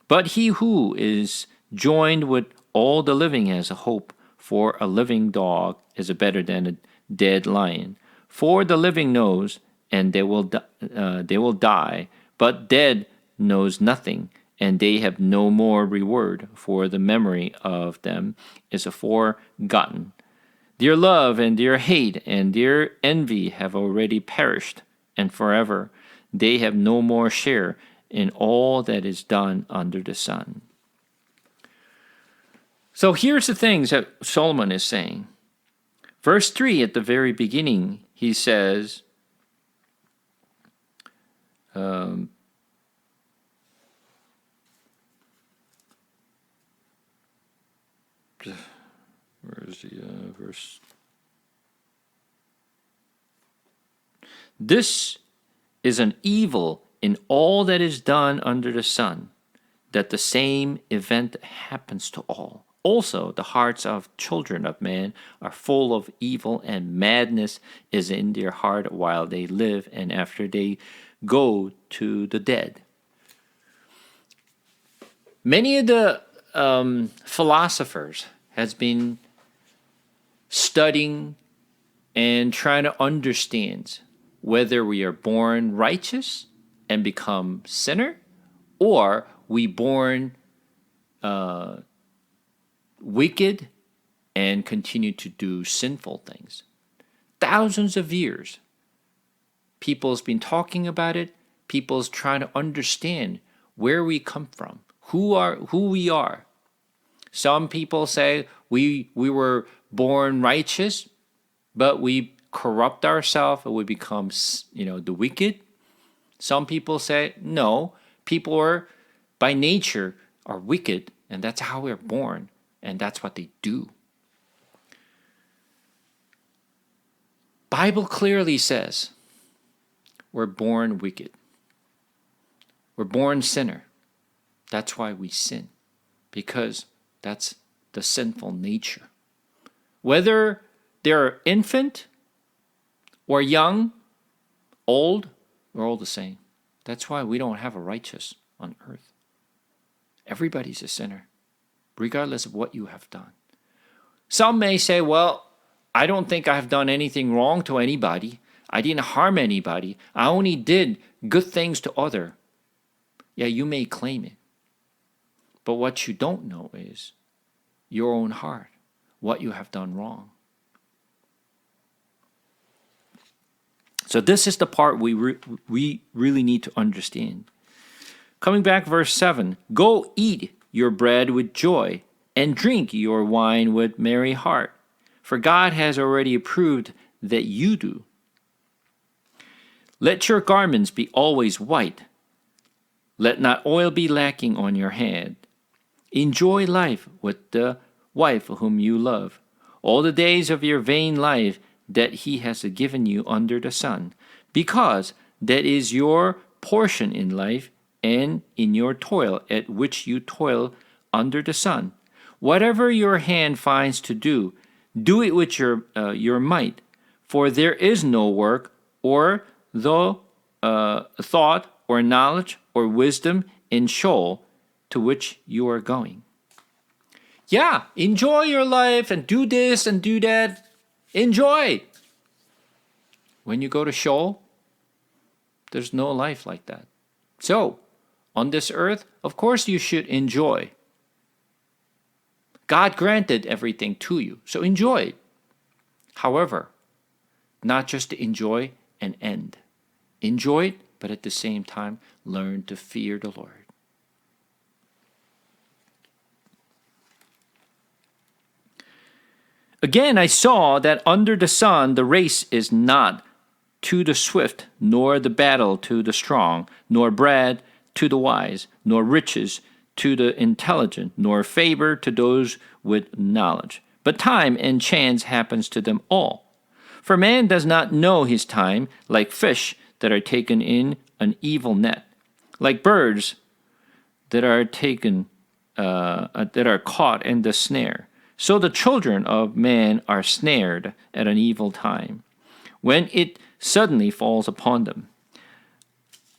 But he who is joined with all the living has a hope, for a living dog is better than a dead lion. For the living knows, and they will die, but dead knows nothing, and they have no more reward, for the memory of them is forgotten. Their love and their hate and their envy have already perished, and forever they have no more share in all that is done under the sun. So here's the things that Solomon is saying. Verse 3 at the very beginning, he says, where is the verse? This is an evil in all that is done under the sun, that the same event happens to all. Also, the hearts of children of man are full of evil, and madness is in their heart while they live, and after they go to the dead. Many of the philosophers has been studying and trying to understand whether we are born righteous and become sinner, or we born wicked and continue to do sinful things. Thousands of years, people's been talking about it. People's trying to understand where we come from, who we are. Some people say we were born righteous, but we corrupt ourselves and we become, the wicked? Some people say, no, people are, by nature, are wicked, and that's how we're born, and that's what they do. Bible clearly says we're born wicked. We're born sinner. That's why we sin, because that's the sinful nature. Whether they're infant or young, old, we're all the same. That's why we don't have a righteous on earth. Everybody's a sinner, regardless of what you have done. Some may say, well, I don't think I've done anything wrong to anybody. I didn't harm anybody. I only did good things to others. Yeah, you may claim it. But what you don't know is your own heart, what you have done wrong. So this is the part we really need to understand. Coming back, verse 7, go eat your bread with joy and drink your wine with merry heart, for God has already approved that you do. Let your garments be always white. Let not oil be lacking on your head. Enjoy life with the wife whom you love, all the days of your vain life that he has given you under the sun, because that is your portion in life and in your toil at which you toil under the sun. Whatever your hand finds to do, do it with your might, for there is no work or thought or knowledge or wisdom in Sheol to which you are going. Yeah, enjoy your life and do this and do that. Enjoy. When you go to Sheol, there's no life like that. So, on this earth, of course you should enjoy. God granted everything to you, so enjoy it. However, not just to enjoy and end. Enjoy it, but at the same time, learn to fear the Lord. Again, I saw that under the sun the race is not to the swift, nor the battle to the strong, nor bread to the wise, nor riches to the intelligent, nor favor to those with knowledge. But time and chance happens to them all. For man does not know his time, like fish that are taken in an evil net, like birds that are caught in the snare. So the children of man are snared at an evil time, when it suddenly falls upon them.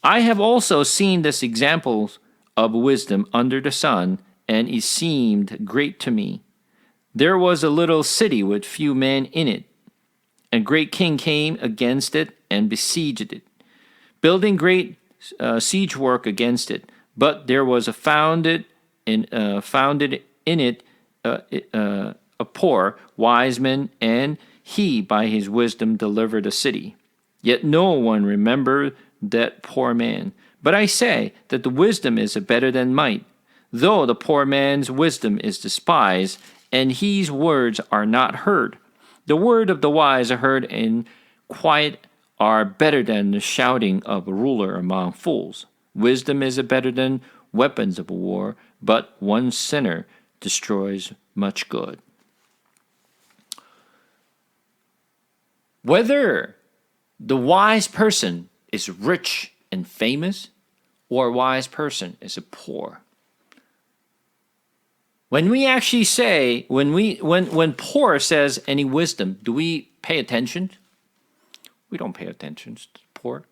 I have also seen this example of wisdom under the sun, and it seemed great to me. There was a little city with few men in it. A great king came against it and besieged it, building great siege work against it. But there was founded in it a poor wise man, and he by his wisdom delivered a city. Yet no one remembered that poor man. But I say that the wisdom is better than might, though the poor man's wisdom is despised, and his words are not heard. The word of the wise are heard in quiet are better than the shouting of a ruler among fools. Wisdom is better than weapons of war, but one sinner destroys much good. Whether the wise person is rich and famous, or a wise person is poor. When we actually say, when poor says any wisdom, do we pay attention? We don't pay attention to poor.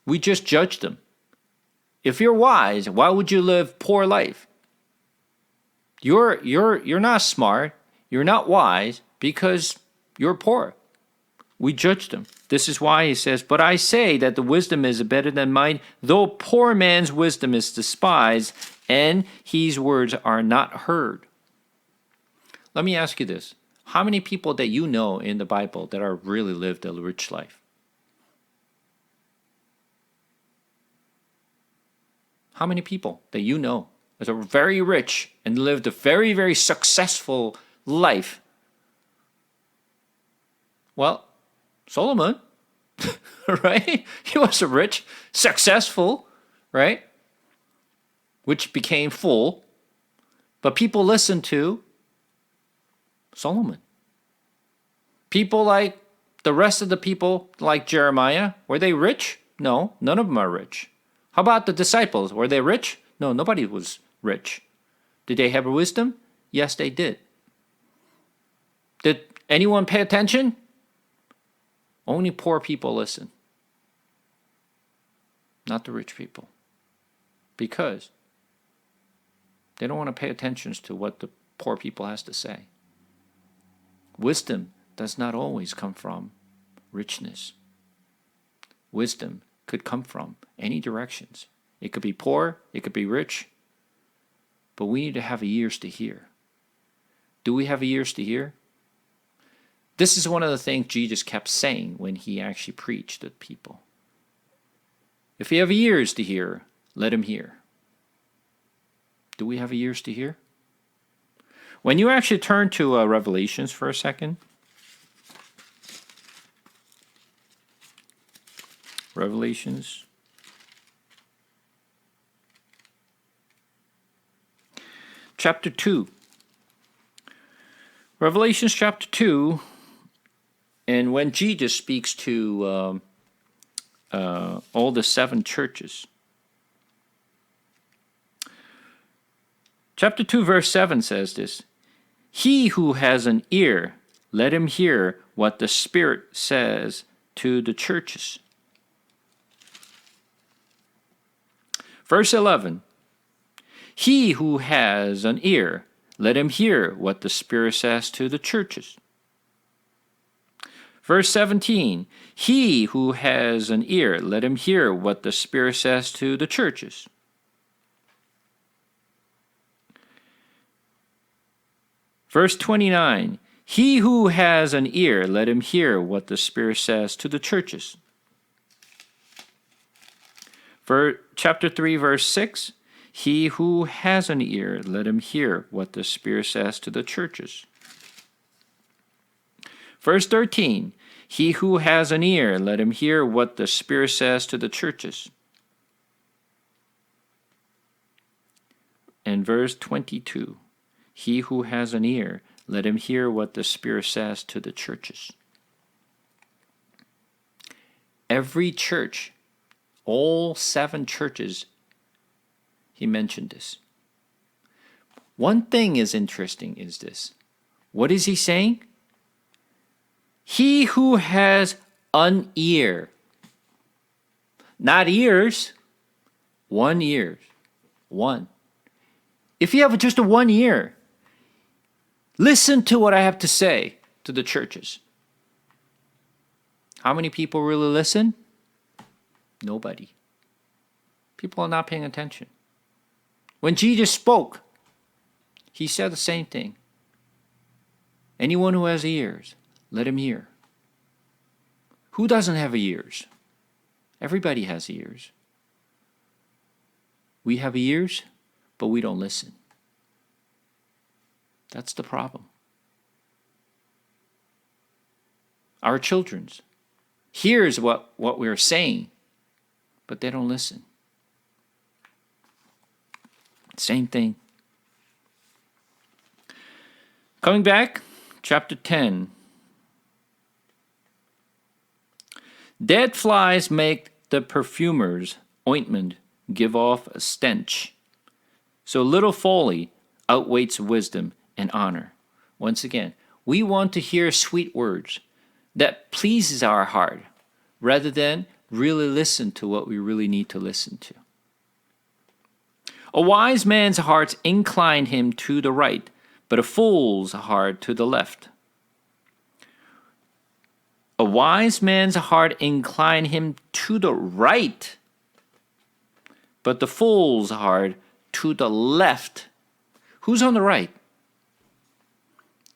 We just judge them. If you're wise, why would you live poor life? You're not smart, you're not wise because you're poor. We judge them. This is why he says, but I say that the wisdom is better than mine, though poor man's wisdom is despised, and his words are not heard. Let me ask you this. How many people that you know in the Bible that are really lived a rich life? How many people that you know that are very rich and lived a very, very successful life? Well, Solomon, right? He wasn't rich, successful, right? Which became full. But people listened to Solomon. People like the rest of the people, like Jeremiah, were they rich? No, none of them are rich. How about the disciples? Were they rich? No, nobody was rich. Did they have wisdom? Yes, they did. Did anyone pay attention? Only poor people listen. Not the rich people. Because they don't want to pay attention to what the poor people has to say. Wisdom does not always come from richness. Wisdom could come from any directions. It could be poor, it could be rich, but we need to have ears to hear. Do we have ears to hear? This is one of the things Jesus kept saying when he actually preached to people. If you have ears to hear, let him hear. Do we have ears to hear? When you actually turn to Revelations for a second, Revelations chapter 2. Revelations chapter 2, and when Jesus speaks to all the seven churches. Chapter 2, verse 7 says this: He who has an ear, let him hear what the Spirit says to the churches. Verse 11: He who has an ear, let him hear what the Spirit says to the churches. Verse 17: He who has an ear, let him hear what the Spirit says to the churches. Verse 29: He who has an ear, let him hear what the Spirit says to the churches. Chapter 3, verse 6: He who has an ear, let him hear what the Spirit says to the churches. Verse 13: He who has an ear, let him hear what the Spirit says to the churches. And verse 22: He who has an ear, let him hear what the Spirit says to the churches. Every church, all seven churches, he mentioned this. One thing is interesting is this. What is he saying? He who has an ear. Not ears. One ear. One. If you have just a one ear, listen to what I have to say to the churches. How many people really listen? Nobody. People are not paying attention. When Jesus spoke, he said the same thing. Anyone who has ears, let him hear. Who doesn't have ears? Everybody has ears. We have ears, but we don't listen. That's the problem. Our children's hears what we're saying, but they don't listen. Same thing. Coming back, chapter 10. Dead flies make the perfumer's ointment give off a stench. So little folly outweighs wisdom and honor. Once again, we want to hear sweet words that pleases our heart rather than really listen to what we really need to listen to. A wise man's heart incline him to the right, but a fool's heart to the left. A wise man's heart incline him to the right, but the fool's heart to the left. Who's on the right?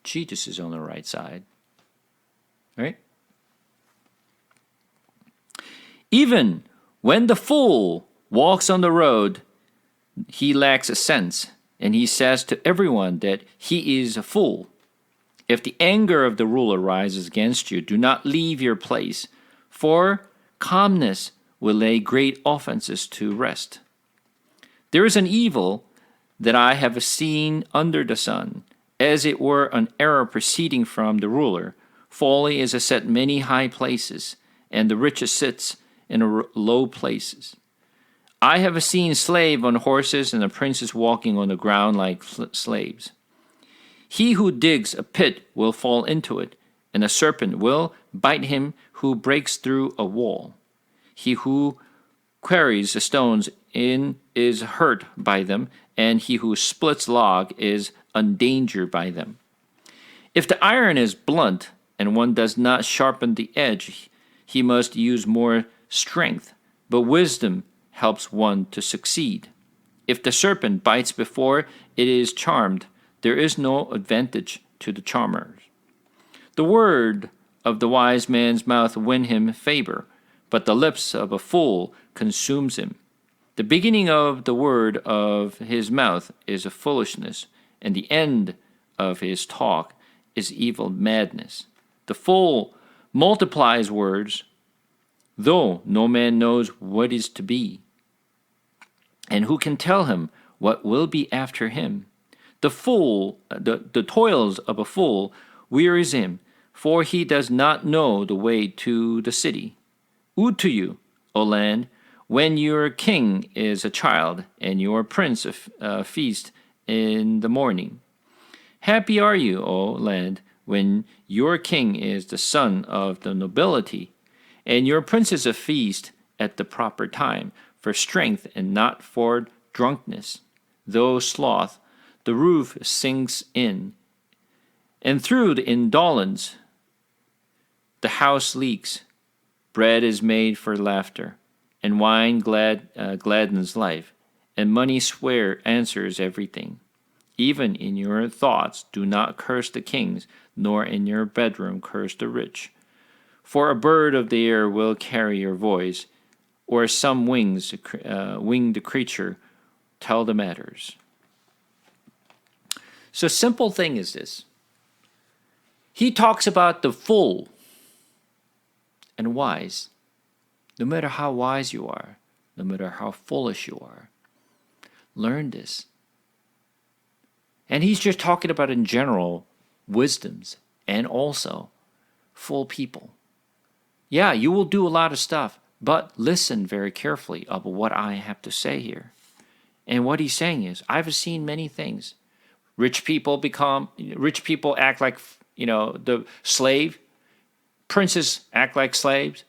Jesus is on the right side. Right? Even when the fool walks on the road, he lacks a sense, and he says to everyone that he is a fool. If the anger of the ruler rises against you, do not leave your place, for calmness will lay great offenses to rest. There is an evil that I have seen under the sun, as it were an error proceeding from the ruler. Folly is set many high places, and the richest sits in low places. I have seen slaves on horses and the princes walking on the ground like slaves. He who digs a pit will fall into it, and a serpent will bite him who breaks through a wall. He who quarries the stones in is hurt by them, and he who splits log is endangered by them. If the iron is blunt, and one does not sharpen the edge, he must use more strength, but wisdom helps one to succeed. If the serpent bites before it is charmed, there is no advantage to the charmers. The word of the wise man's mouth win him favor, but the lips of a fool consumes him. The beginning of the word of his mouth is a foolishness, and the end of his talk is evil madness. The fool multiplies words, though no man knows what is to be. And who can tell him what will be after him? The toils of a fool wearies him, for he does not know the way to the city. Woe to you, O land, when your king is a child, and your prince a feast in the morning. Happy are you, O land, when your king is the son of the nobility, and your prince is a feast at the proper time, for strength and not for drunkenness. Though sloth, the roof sinks in, and through the indolence the house leaks. Bread is made for laughter, and wine gladdens life, and money answers everything. Even in your thoughts do not curse the kings, nor in your bedroom curse the rich. For a bird of the air will carry your voice, or some winged creature tell the matters. So simple thing is this. He talks about the fool and wise. No matter how wise you are, no matter how foolish you are, learn this. And he's just talking about in general wisdoms and also full people. Yeah, you will do a lot of stuff, but listen very carefully of what I have to say here. And what he's saying is, I've seen many things. Rich people act like, the slave. Princes act like slaves.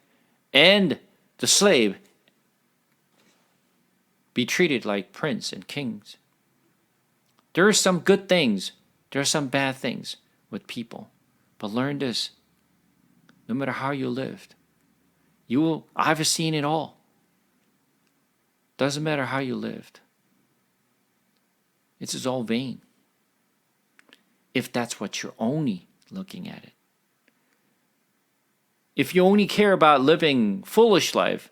And the slave be treated like prince and kings. There are some good things. There are some bad things with people. But learn this. No matter how you lived, I've seen it all. Doesn't matter how you lived. It's all vain. If that's what you're only looking at it. If you only care about living foolish life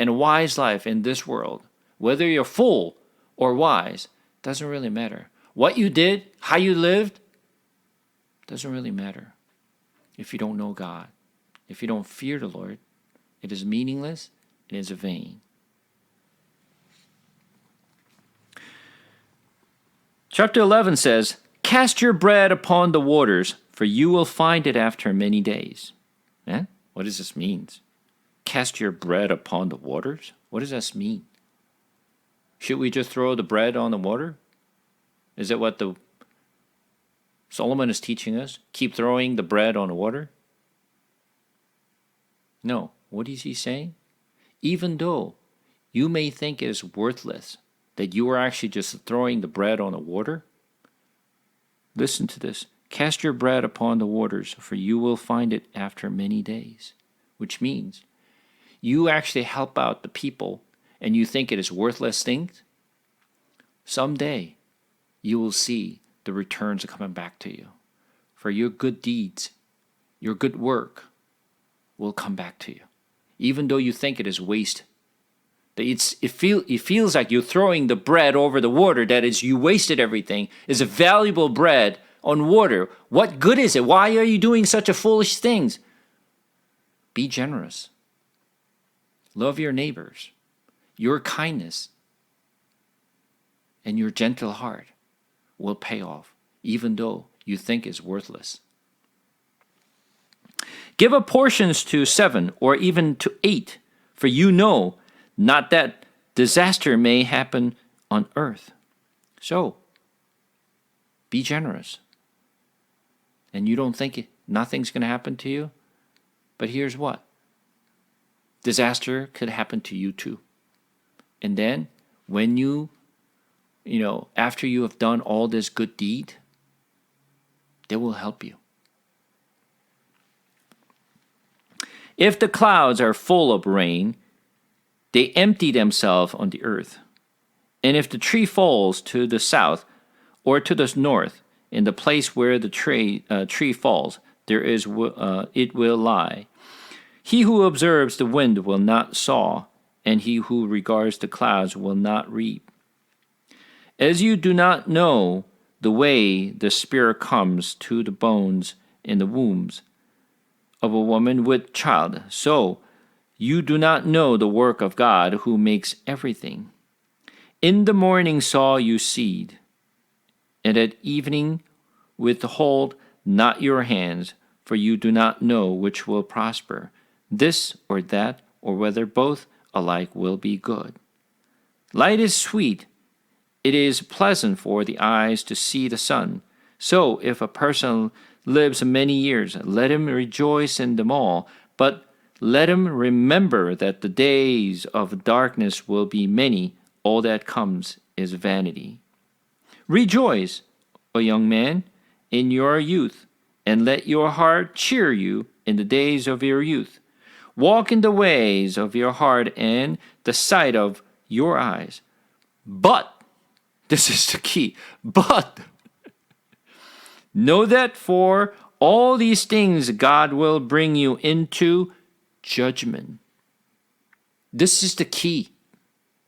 and a wise life in this world, whether you're fool or wise, doesn't really matter. What you did, how you lived, doesn't really matter. If you don't know God, if you don't fear the Lord, it is meaningless, it is vain. Chapter 11 says, "Cast your bread upon the waters, for you will find it after many days." Eh? What does this mean? Cast your bread upon the waters? What does this mean? Should we just throw the bread on the water? Is that what Solomon is teaching us? Keep throwing the bread on the water? No. What is he saying? Even though you may think it is worthless, that you are actually just throwing the bread on the water, listen to this. Cast your bread upon the waters, for you will find it after many days. Which means you actually help out the people and you think it is worthless things. Someday you will see the returns are coming back to you. For your good deeds, your good work will come back to you. Even though you think it is waste. It feels like you're throwing the bread over the water, that is, you wasted everything, is a valuable bread, on water. What good is it? Why are you doing such a foolish things? Be generous. Love your neighbors. Your kindness and your gentle heart will pay off, even though you think it's worthless. Give up portions to 7 or even to 8, for you know not that disaster may happen on earth. So, be generous. And you don't think nothing's going to happen to you? But here's what. Disaster could happen to you too. And then when you after you have done all this good deed, they will help you. If the clouds are full of rain, they empty themselves on the earth. And if the tree falls to the south or to the north, in the place where the tree falls, it will lie. He who observes the wind will not sow, and he who regards the clouds will not reap. As you do not know the way the Spirit comes to the bones in the wombs of a woman with child, so you do not know the work of God who makes everything. In the morning sow you seed, and at evening withhold not your hands, for you do not know which will prosper, this or that, or whether both alike will be good. Light is sweet. It is pleasant for the eyes to see the sun. So if a person lives many years, let him rejoice in them all, but let him remember that the days of darkness will be many. All that comes is vanity. Rejoice, O young man, in your youth, and let your heart cheer you in the days of your youth. Walk in the ways of your heart and the sight of your eyes. But, this is the key, but know that for all these things God will bring you into judgment. This is the key.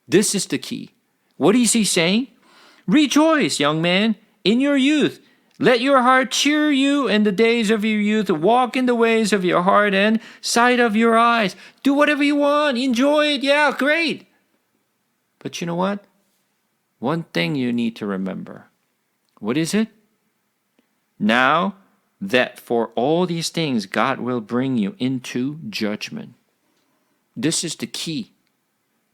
This is the key. What is he saying? Rejoice, young man, in your youth. Let your heart cheer you in the days of your youth. Walk in the ways of your heart and sight of your eyes. Do whatever you want. Enjoy it. Yeah, great. But you know what? One thing you need to remember. What is it? Now that for all these things God will bring you into judgment. This is the key.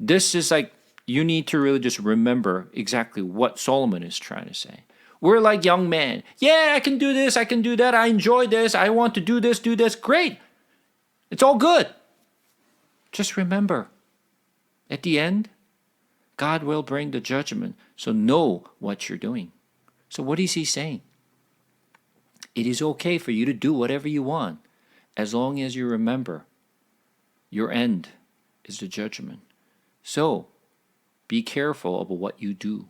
This is like you need to really just remember exactly what Solomon is trying to say. We're like young men. Yeah, I can do this, I can do that, I enjoy this, I want to do this, great. It's all good. Just remember, at the end, God will bring the judgment. So know what you're doing. So what is he saying? It is okay for you to do whatever you want, as long as you remember your end is the judgment. So be careful of what you do.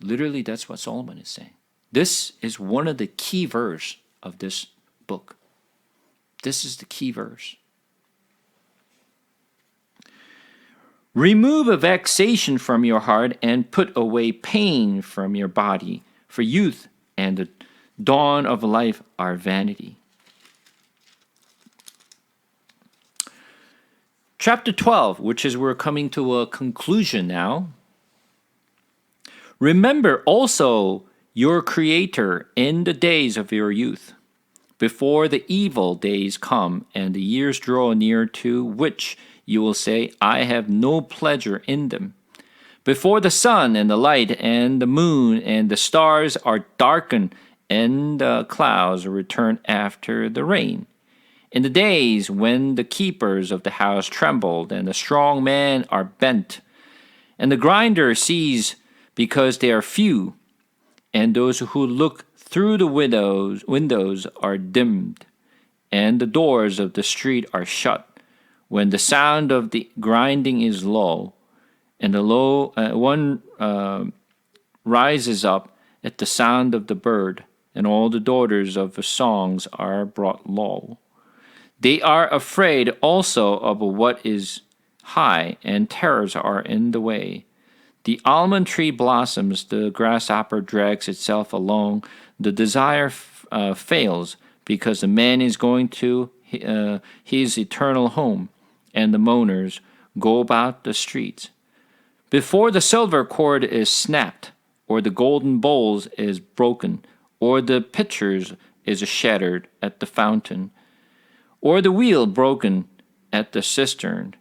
Literally, that's what Solomon is saying. This is one of the key verses of this book. This is the key verse. Remove a vexation from your heart and put away pain from your body, for youth and the dawn of life are vanity. Chapter 12, which is we're coming to a conclusion now. Remember also your Creator in the days of your youth, before the evil days come and the years draw near, to which you will say, I have no pleasure in them. Before the sun and the light and the moon and the stars are darkened and the clouds return after the rain. In the days when the keepers of the house trembled and the strong men are bent, and the grinder cease because they are few, and those who look through the windows are dimmed, and the doors of the street are shut, when the sound of the grinding is low, and the one rises up at the sound of the bird, and all the daughters of the songs are brought low. They are afraid also of what is high, and terrors are in the way. The almond tree blossoms, the grasshopper drags itself along, the desire fails because the man is going to his eternal home, and the mourners go about the streets. Before the silver cord is snapped, or the golden bowls is broken, or the pitchers is shattered at the fountain, or the wheel broken at the cistern,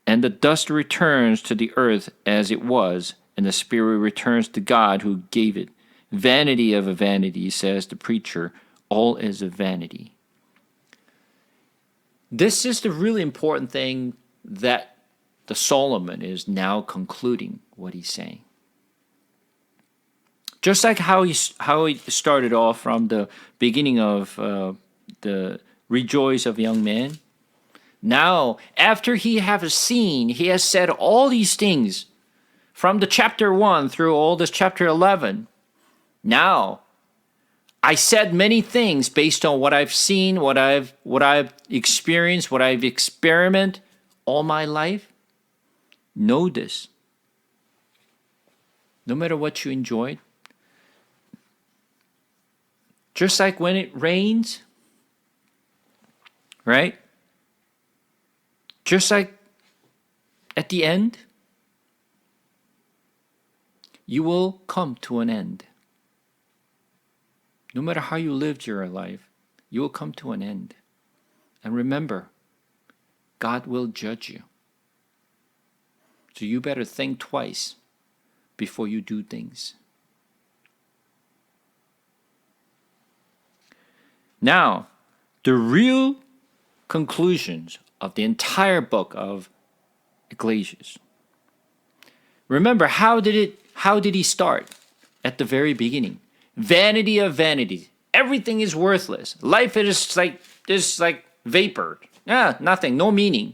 and the dust returns to the earth as it was, and the spirit returns to God who gave it. Vanity of a vanity, says the preacher, all is a vanity. This is the really important thing that the Solomon is now concluding what he's saying. Just like how he started off from the beginning of the Rejoice of Young Man. Now, after he has said all these things from the chapter 1 through all this chapter 11. Now, I said many things based on what I've seen, what I've experienced, what I've experimented all my life. Know this. No matter what you enjoyed, just like when it rains, right? Just like at the end, you will come to an end. No matter how you lived your life, you will come to an end. And remember, God will judge you. So you better think twice before you do things. Now, the real conclusions of the entire book of Ecclesiastes. Remember, how did he start? At the very beginning. Vanity of vanities. Everything is worthless. Life is like vapor. Nothing, no meaning.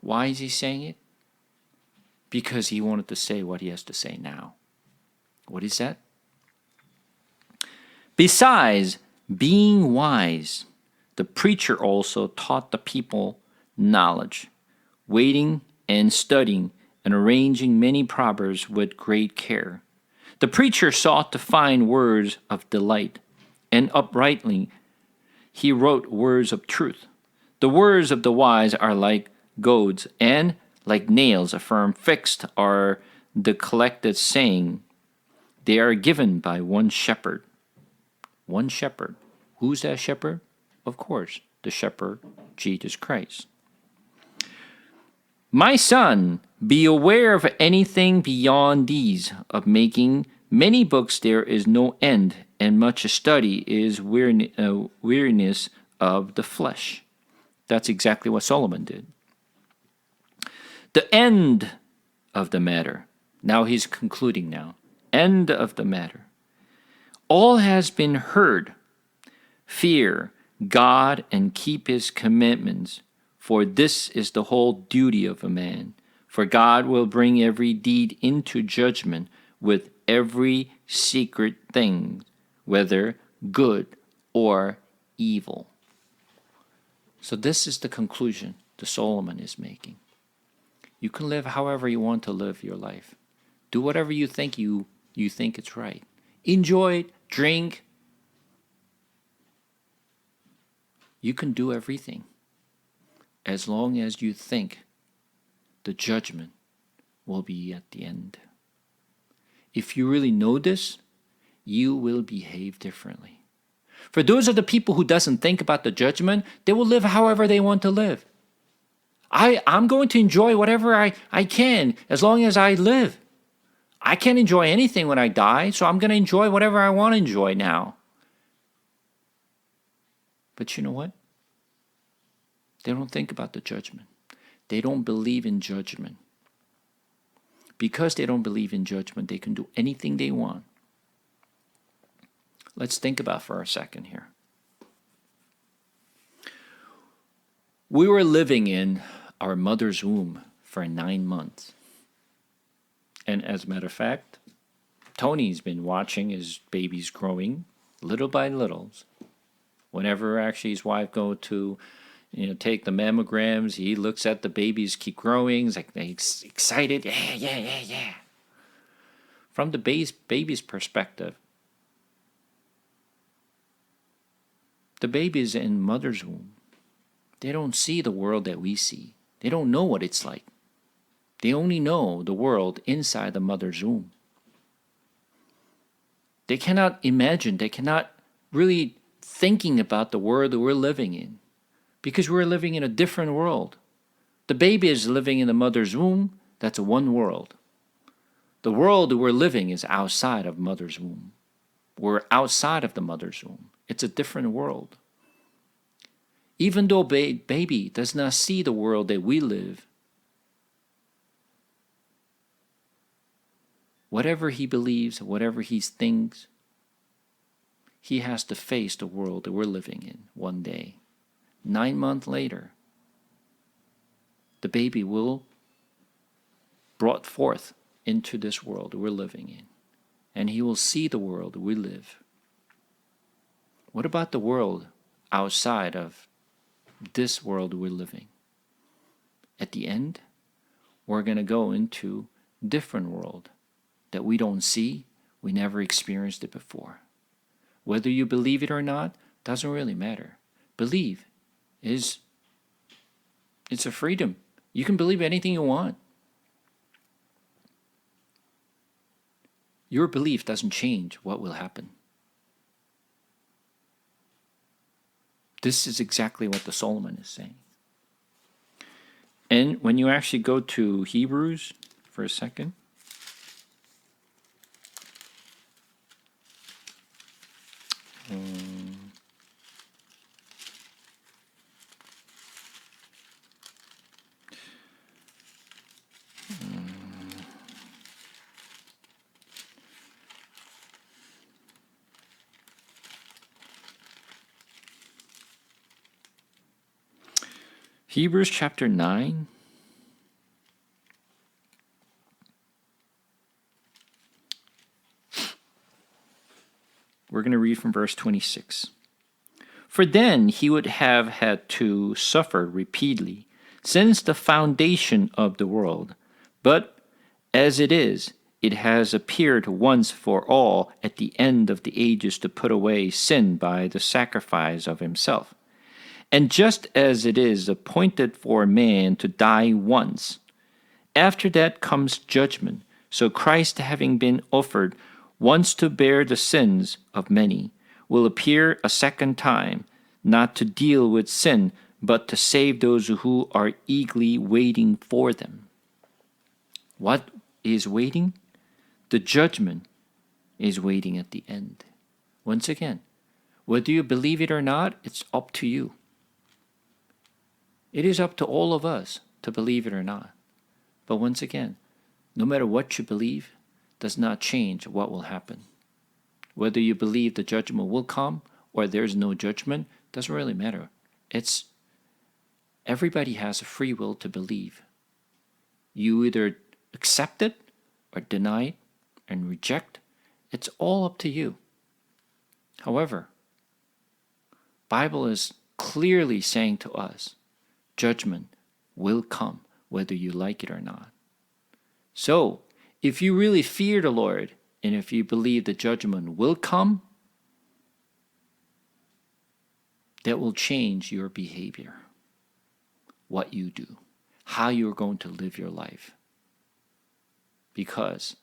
Why is he saying it? Because he wanted to say what he has to say now. What is that? Besides being wise, the preacher also taught the people knowledge, waiting and studying and arranging many proverbs with great care. The preacher sought to find words of delight, and uprightly he wrote words of truth. The words of the wise are like goads, and like nails firm fixed are the collected saying. They are given by one shepherd. One shepherd. Who's that shepherd? Of course, the shepherd, Jesus Christ. My son, be aware of anything beyond these, of making many books there is no end, and much study is weariness of the flesh. That's exactly what Solomon did. The end of the matter. Now he's concluding now. End of the matter. All has been heard. Fear God and keep his commandments, for this is the whole duty of a man. For God will bring every deed into judgment with every secret thing, whether good or evil. So this is the conclusion that Solomon is making. You can live however you want to live your life. Do whatever you think it's right. Enjoy it, drink. You can do everything as long as you think the judgment will be at the end. If you really know this, you will behave differently. For those of the people who doesn't think about the judgment, they will live however they want to live. I'm going to enjoy whatever I can as long as I live. I can't enjoy anything when I die, so I'm going to enjoy whatever I want to enjoy now. But you know what? They don't think about the judgment. They don't believe in judgment. Because they don't believe in judgment, they can do anything they want. Let's think about for a second here. We were living in our mother's womb for 9 months. And as a matter of fact, Tony's been watching his babies growing little by little. Whenever actually his wife go to take the mammograms. He looks at the babies keep growing. He's like excited. Yeah, yeah, yeah, yeah. From the baby's perspective, the baby is in mother's womb. They don't see the world that we see. They don't know what it's like. They only know the world inside the mother's womb. They cannot imagine, they cannot really thinking about the world that we're living in, because we're living in a different world. The baby is living in the mother's womb. That's one world. The world that we're living is outside of mother's womb. We're outside of the mother's womb. It's a different world. Even though baby does not see the world that we live, whatever he believes, whatever he thinks, he has to face the world that we're living in one day. 9 months later, the baby will brought forth into this world that we're living in, and he will see the world that we live. What about the world outside of this world we're living? At the end, we're going to go into a different world that we don't see. We never experienced it before. Whether you believe it or not doesn't really matter. Believe it's a freedom. You can believe anything you want. Your belief doesn't change what will happen. This is exactly what the Solomon is saying. And when you actually go to Hebrews for a second, Hebrews chapter 9. We're going to read from verse 26. For then he would have had to suffer repeatedly since the foundation of the world. But as it is, it has appeared once for all at the end of the ages to put away sin by the sacrifice of himself. And just as it is appointed for man to die once, after that comes judgment. So Christ, having been offered once to bear the sins of many, will appear a second time, not to deal with sin, but to save those who are eagerly waiting for them. What is waiting? The judgment is waiting at the end. Once again, whether you believe it or not, it's up to you. It is up to all of us to believe it or not. But once again, no matter what you believe, does not change what will happen. Whether you believe the judgment will come or there's no judgment, doesn't really matter. It's everybody has a free will to believe. You either accept it or deny it and reject. It's all up to you. However, Bible is clearly saying to us, judgment will come whether you like it or not. So, if you really fear the Lord, and if you believe the judgment will come, that will change your behavior, what you do, how you're going to live your life. Because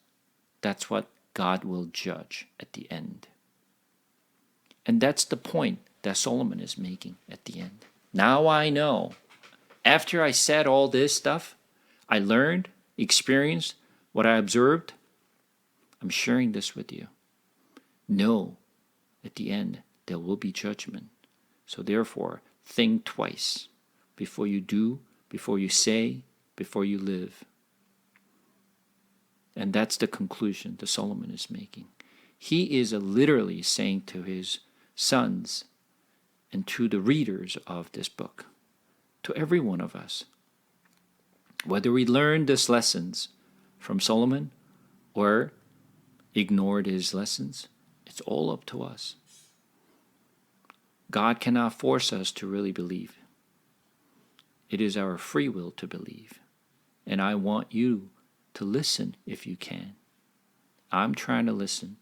that's what God will judge at the end. And that's the point that Solomon is making at the end. Now I know. After I said all this stuff, I learned, experienced, what I observed, I'm sharing this with you. Know, at the end, there will be judgment. So therefore, think twice before you do, before you say, before you live. And that's the conclusion that Solomon is making. He is literally saying to his sons and to the readers of this book, to every one of us, whether we learned these lessons from Solomon or ignored his lessons, it's all up to us. God cannot force us to really believe. It is our free will to believe. And I want you to listen if you can. I'm trying to listen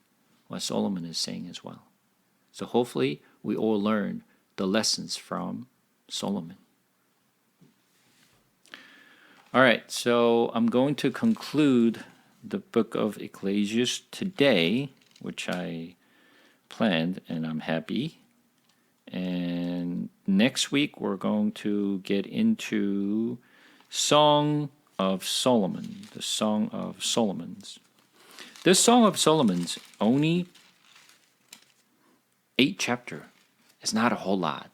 what Solomon is saying as well. So hopefully we all learn the lessons from Solomon. All right, so I'm going to conclude the book of Ecclesiastes today, which I planned, and I'm happy. And next week we're going to get into Song of Solomon, the Song of Solomon's. This Song of Solomon's only 8 chapters. It's not a whole lot.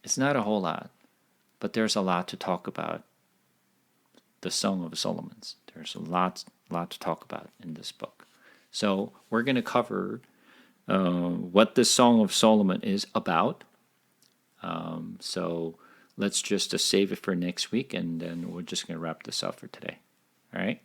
It's not a whole lot, but there's a lot to talk about. The Song of Solomon's. There's a lot to talk about in this book. So we're going to cover what the Song of Solomon is about. So let's just save it for next week, and then we're just going to wrap this up for today. All right?